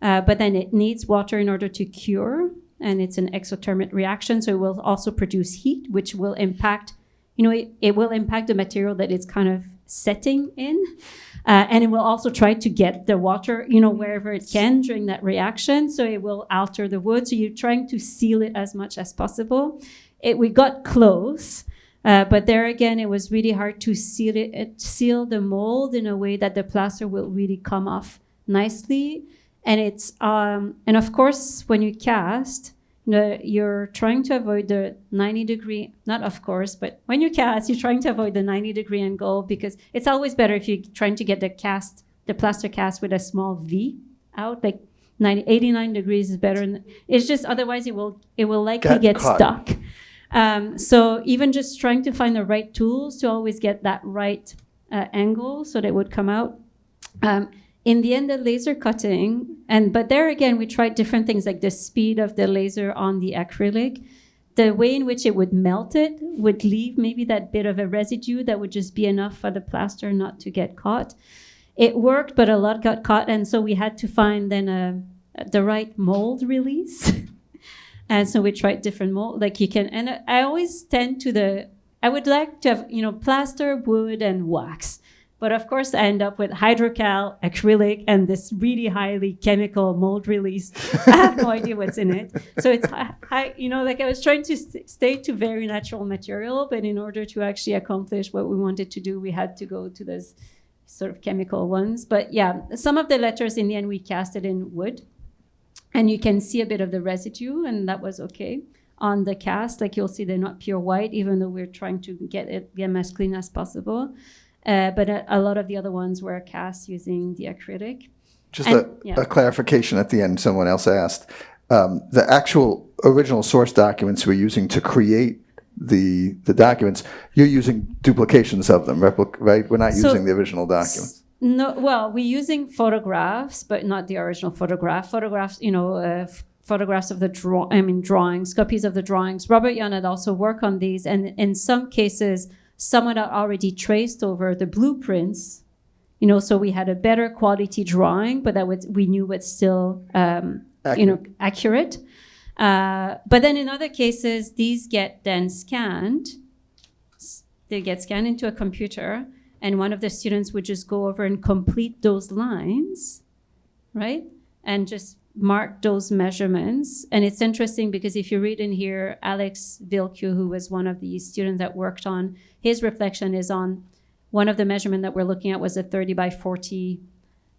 but then it needs water in order to cure, and it's an exothermic reaction, so it will also produce heat, which will impact, it will impact the material that it's kind of setting in, and it will also try to get the water, wherever it can during that reaction, so it will alter the wood. So you're trying to seal it as much as possible. We got close, but there again, it was really hard to seal the mold in a way that the plaster will really come off nicely. And it's and of course, when you cast, you're trying to avoid the 90-degree, not of course, but when you cast, you're trying to avoid the 90-degree angle, because it's always better if you're trying to get the plaster cast with a small V out, like 89 degrees is better. It's just, otherwise it will likely get stuck. So even just trying to find the right tools to always get that right angle so that it would come out. In the end, the laser cutting, but there again, we tried different things, like the speed of the laser on the acrylic. The way in which it would melt it would leave maybe that bit of a residue that would just be enough for the plaster not to get caught. It worked, but a lot got caught, and so we had to find then the right mold release. And so we tried different mold, like you can, and I always tend to I would like to have, plaster, wood, and wax. But of course, I end up with hydrocal, acrylic, and this really highly chemical mold release. I have no idea what's in it. So it's high, like I was trying to stay to very natural material, but in order to actually accomplish what we wanted to do, we had to go to those sort of chemical ones. But yeah, some of the letters in the end, we cast it in wood. And you can see a bit of the residue, and that was okay. On the cast, like you'll see, they're not pure white, even though we're trying to get them as clean as possible. But a lot of the other ones were cast using the acrylic. Just a clarification at the end, someone else asked. The actual original source documents we're using to create the documents, you're using duplications of them, right? We're not using the original documents. No, well, we're using photographs, but not the original photograph. Photographs, photographs of the drawings, copies of the drawings. Robert Jan had also worked on these, and in some cases, someone had already traced over the blueprints, so we had a better quality drawing, but we knew was still, accurate. But then in other cases, these get then scanned. They get scanned into a computer, and one of the students would just go over and complete those lines, right? And just mark those measurements. And it's interesting because if you read in here, Alex Vilcu, who was one of the students that worked on, his reflection is on one of the measurement that we're looking at was a 30 by 40,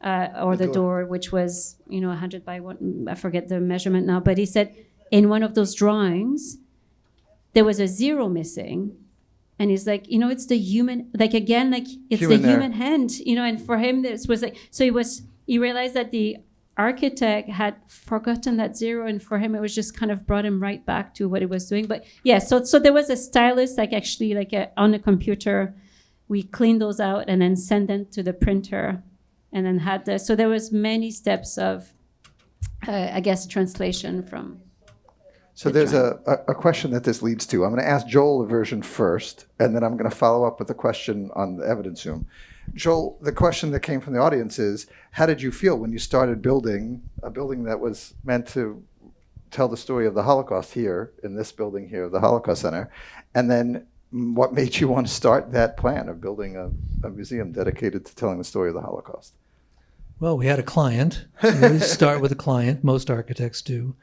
or the door, which was, 100 by 1, I forget the measurement now, but he said in one of those drawings, there was a 0 missing. And he's like, it's the human, like again, like it's human the human hand, and for him, this was like, so he realized that the architect had forgotten that 0, and for him it was just kind of brought him right back to what he was doing. But yeah, so there was a stylus, like actually like on a computer, we cleaned those out and then sent them to the printer, and then so there was many steps of translation from. So there's a question that this leads to. I'm going to ask Joel a version first, and then I'm going to follow up with a question on the evidence room. Joel, the question that came from the audience is, how did you feel when you started building a building that was meant to tell the story of the Holocaust here, in this building here, the Holocaust Center, and then what made you want to start that plan of building a museum dedicated to telling the story of the Holocaust? Well, we had a client. We always start with a client. Most architects do.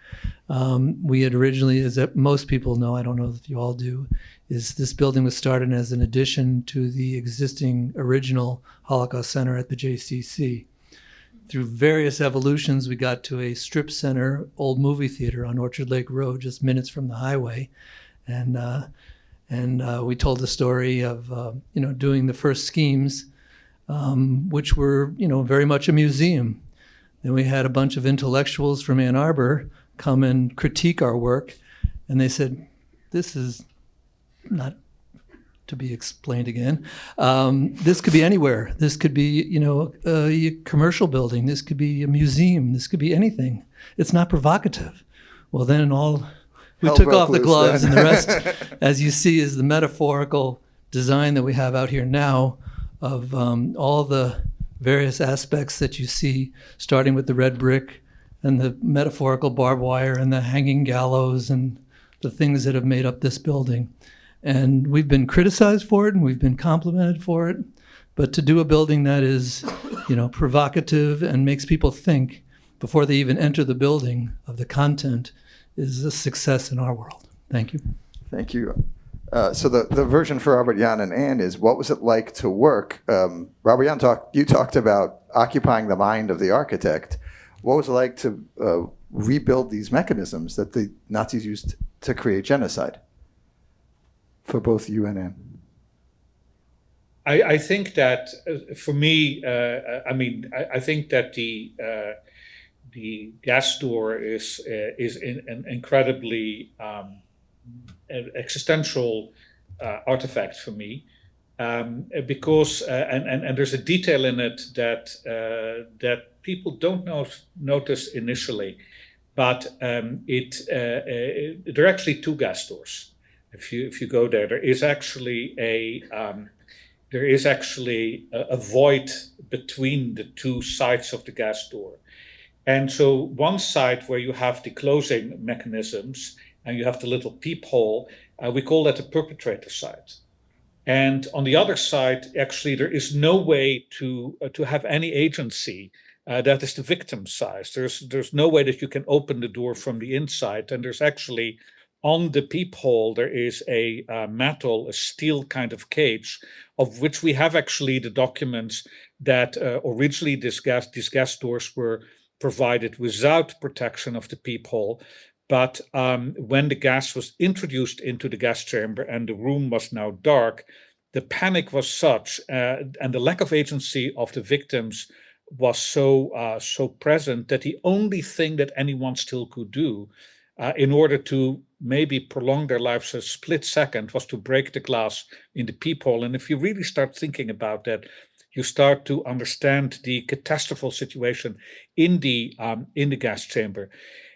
We had originally, as most people know, I don't know if you all do, is this building was started as an addition to the existing original Holocaust Center at the JCC. Through various evolutions, we got to a strip center, old movie theater on Orchard Lake Road, just minutes from the highway. And And we told the story of, doing the first schemes, which were, very much a museum. Then we had a bunch of intellectuals from Ann Arbor come and critique our work. And they said, this is not to be explained again. This could be anywhere. This could be, a commercial building. This could be a museum. This could be anything. It's not provocative. Well, then we Hell took broke off the loose gloves, then. and the rest, as you see, is the metaphorical design that we have out here now of all the various aspects that you see, starting with the red brick and the metaphorical barbed wire and the hanging gallows and the things that have made up this building. And we've been criticized for it and we've been complimented for it. But to do a building that is, provocative and makes people think before they even enter the building of the content is a success in our world. Thank you. Thank you. So the version for Robert, Jan, and Anne is, what was it like to work? Robert, Jan, you talked about occupying the mind of the architect. What was it like to rebuild these mechanisms that the Nazis used to create genocide? For both you and Anne. I think that for me, I think that the gas door is an incredibly existential artifact for me, because and there's a detail in it that people don't notice initially, but there are actually two gas doors. If you go there, there is actually a void between the two sides of the gas door. And so one side where you have the closing mechanisms and you have the little peephole, we call that the perpetrator side. And on the other side, actually, there is no way to have any agency. That is the victim side. There's no way that you can open the door from the inside. And there's actually, on the peephole, there is a steel kind of cage, of which we have actually the documents that originally these gas doors were provided without protection of the peephole. But when the gas was introduced into the gas chamber and the room was now dark, the panic was such and the lack of agency of the victims was so present that the only thing that anyone still could do in order to maybe prolong their lives a split second was to break the glass in the peephole. And if you really start thinking about that, you start to understand the catastrophal situation in the gas chamber.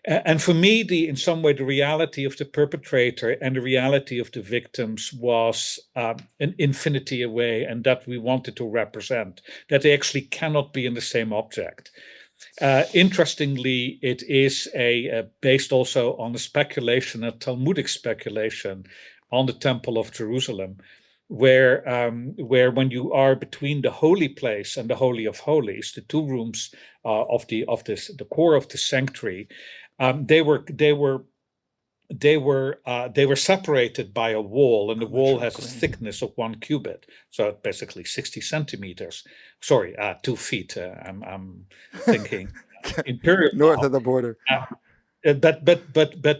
And for me, in some way, the reality of the perpetrator and the reality of the victims was an infinity away, and that we wanted to represent, that they actually cannot be in the same object. Interestingly, it is based also on a speculation, a Talmudic speculation on the Temple of Jerusalem, where when you are between the holy place and the Holy of Holies, the two rooms of the core of the sanctuary, they were separated by a wall, and the wall has a thickness of 1 cubit, so basically 60 centimeters. Sorry, 2 feet. I'm thinking imperial north of the border. But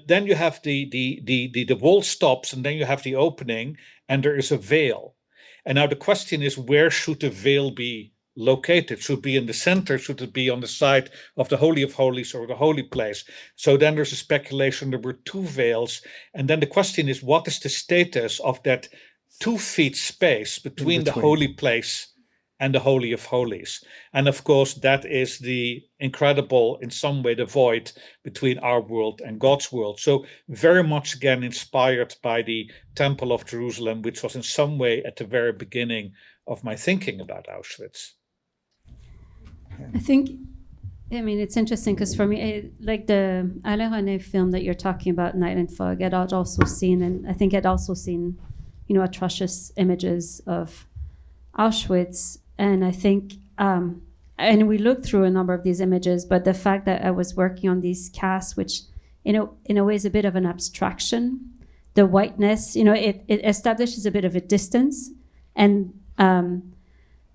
then you have the wall stops, and then you have the opening, and there is a veil. And now the question is, where should the veil be located? Should it be in the center? Should it be on the side of the Holy of Holies or the holy place? So then there's a speculation there were 2 veils. And then the question is, what is the status of that 2 feet space between the holy place and the Holy of Holies? And of course, that is the incredible, in some way, the void between our world and God's world. So very much, again, inspired by the Temple of Jerusalem, which was in some way at the very beginning of my thinking about Auschwitz. It's interesting because for me, like the Alain René film that you're talking about, Night and Fog, I'd also seen, and I think I'd also seen, atrocious images of Auschwitz. And I think, and we looked through a number of these images, but the fact that I was working on these casts, which, in a way is a bit of an abstraction, the whiteness, it establishes a bit of a distance. And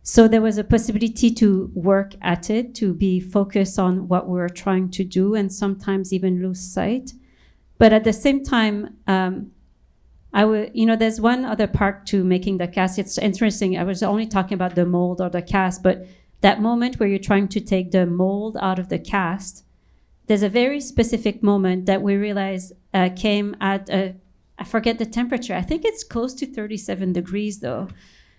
so there was a possibility to work at it, to be focused on what we're trying to do, and sometimes even lose sight. But at the same time, there's one other part to making the cast. It's interesting. I was only talking about the mold or the cast, but that moment where you're trying to take the mold out of the cast, there's a very specific moment that we realized came at I forget the temperature. I think it's close to 37 degrees though.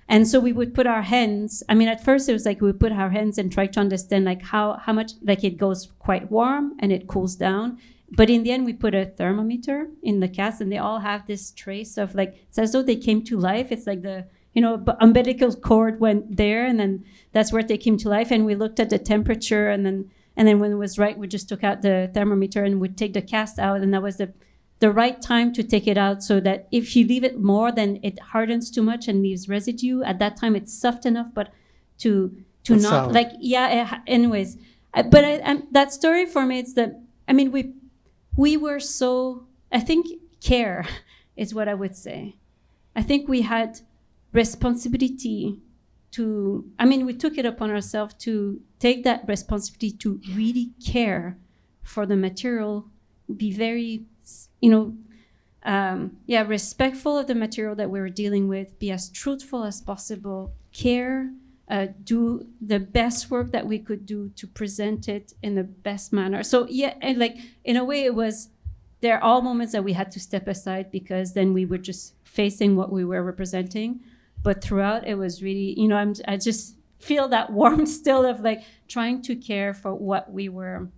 And so we would put our hands, I mean, at first it was like we would put our hands and try to understand like how much, like it goes quite warm and it cools down. But in the end, we put a thermometer in the cast and they all have this trace of like, it's as though they came to life. It's like the, umbilical cord went there and then that's where they came to life. And we looked at the temperature and then when it was right, we just took out the thermometer and would take the cast out. And that was the right time to take it out so that if you leave it more, then it hardens too much and leaves residue. At that time, it's soft enough, but to That's not solid. like, anyways. That story for me, it's that, I mean, we were so, I think care is what I would say. I think we had responsibility we took it upon ourselves to take that responsibility to really care for the material, be very, respectful of the material that we were dealing with, be as truthful as possible, care, do the best work that we could do to present it in the best manner. So and like in a way there are all moments that we had to step aside because then we were just facing what we were representing. But throughout it was really, I just feel that warmth still of like trying to care for what we were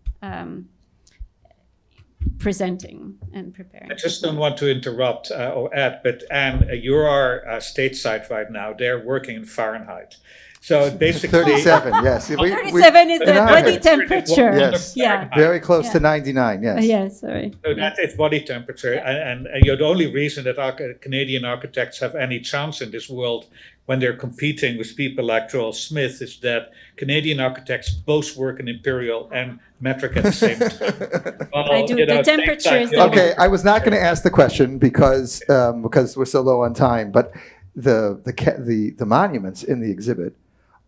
presenting and preparing. I just don't want to interrupt or add, but Anne, you are stateside right now. They're working in Fahrenheit. So basically... 37, yes. 37 is the body temperature. Yes. Yeah. Very close to 99, yes. Yeah, sorry. So that is body temperature. And the only reason that Canadian architects have any chance in this world when they're competing with people like Joel Smith is that Canadian archects both work in imperial and metric at the same time. Well, I do. The temperature is the Okay, I was not going to ask the question because we're so low on time, but the monuments in the exhibit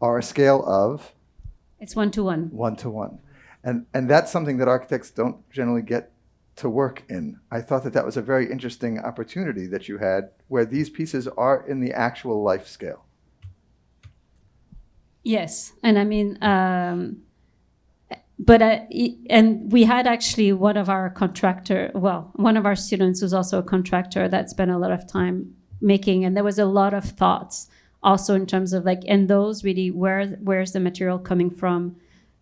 are a scale of? It's 1:1. 1:1. And that's something that architects don't generally get to work in. I thought that was a very interesting opportunity that you had where these pieces are in the actual life scale. Yes. And I mean, and we had actually one of our students who's also a contractor that spent a lot of time making, and there was a lot of thoughts also in terms of like, and those really, where's the material coming from?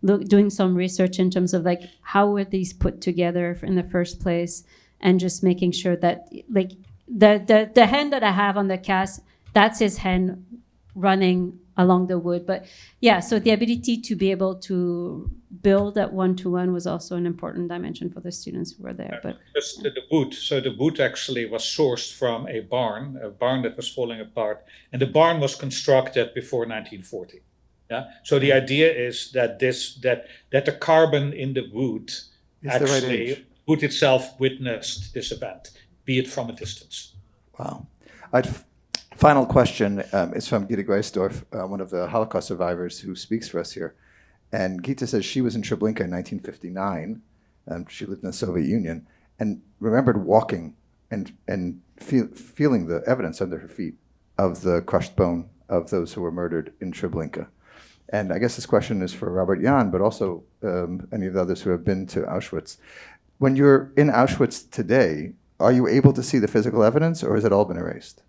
Doing some research in terms of like, how were these put together in the first place? And just making sure that like the hand that I have on the cast, that's his hand running along the wood. But yeah, so the ability to be able to build at 1:1 was also an important dimension for the students who were there. But just the wood. So the wood actually was sourced from a barn that was falling apart, and the barn was constructed before 1940. Yeah. So the idea is that the carbon in the wood actually wood itself witnessed this event, be it from a distance. Wow. Final question is from Gita Greisdorf, one of the Holocaust survivors who speaks for us here. And Gita says she was in Treblinka in 1959. She lived in the Soviet Union and remembered walking and feeling the evidence under her feet of the crushed bone of those who were murdered in Treblinka. And I guess this question is for Robert Jan, but also any of the others who have been to Auschwitz. When you're in Auschwitz today, are you able to see the physical evidence, or has it all been erased?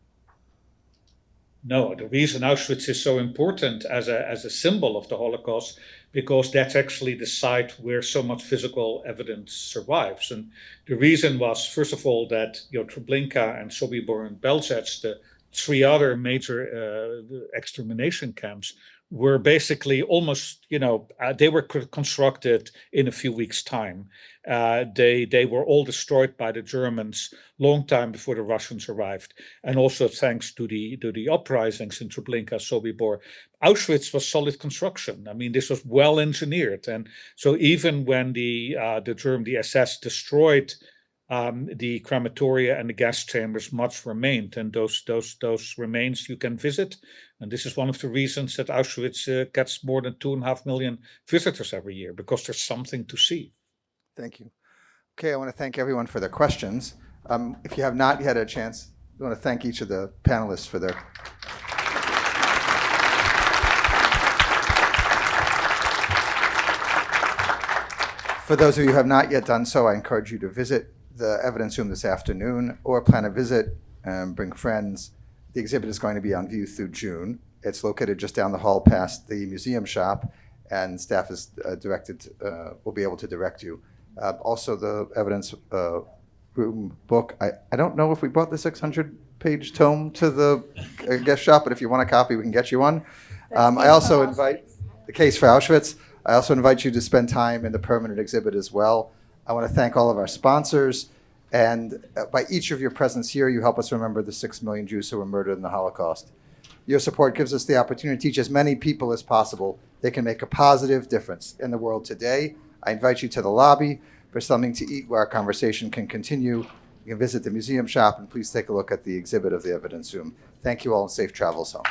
No, the reason Auschwitz is so important as a symbol of the Holocaust, because that's actually the site where so much physical evidence survives. And the reason was, first of all, that Treblinka and Sobibor and Belzec, the three other major extermination camps, were basically almost, they were constructed in a few weeks' time. They were all destroyed by the Germans long time before the Russians arrived, and also thanks to the uprisings in Treblinka, Sobibor. Auschwitz was solid construction. I mean, this was well engineered, and so even when the SS destroyed the crematoria and the gas chambers, much remained, and those remains you can visit. And this is one of the reasons that Auschwitz gets more than 2.5 million visitors every year, because there's something to see. Thank you. Okay, I want to thank everyone for their questions. If you have not had a chance, We want to thank each of the panelists for their For those of you who have not yet done so, I encourage you to visit the evidence room this afternoon or plan a visit, bring friends. The exhibit is going to be on view through June. It's located just down the hall past the museum shop, and staff is will be able to direct you. Also, the evidence room book. I don't know if we brought the 600-page tome to the guest shop, but if you want a copy, we can get you one. I also invite the case for Auschwitz. I also invite you to spend time in the permanent exhibit as well. I want to thank all of our sponsors, and by each of your presence here, you help us remember the 6 million Jews who were murdered in the Holocaust. Your support gives us the opportunity to teach as many people as possible they can make a positive difference in the world today. I invite you to the lobby for something to eat where our conversation can continue. You can visit the museum shop, and please take a look at the exhibit of the evidence room. Thank you all, and safe travels home.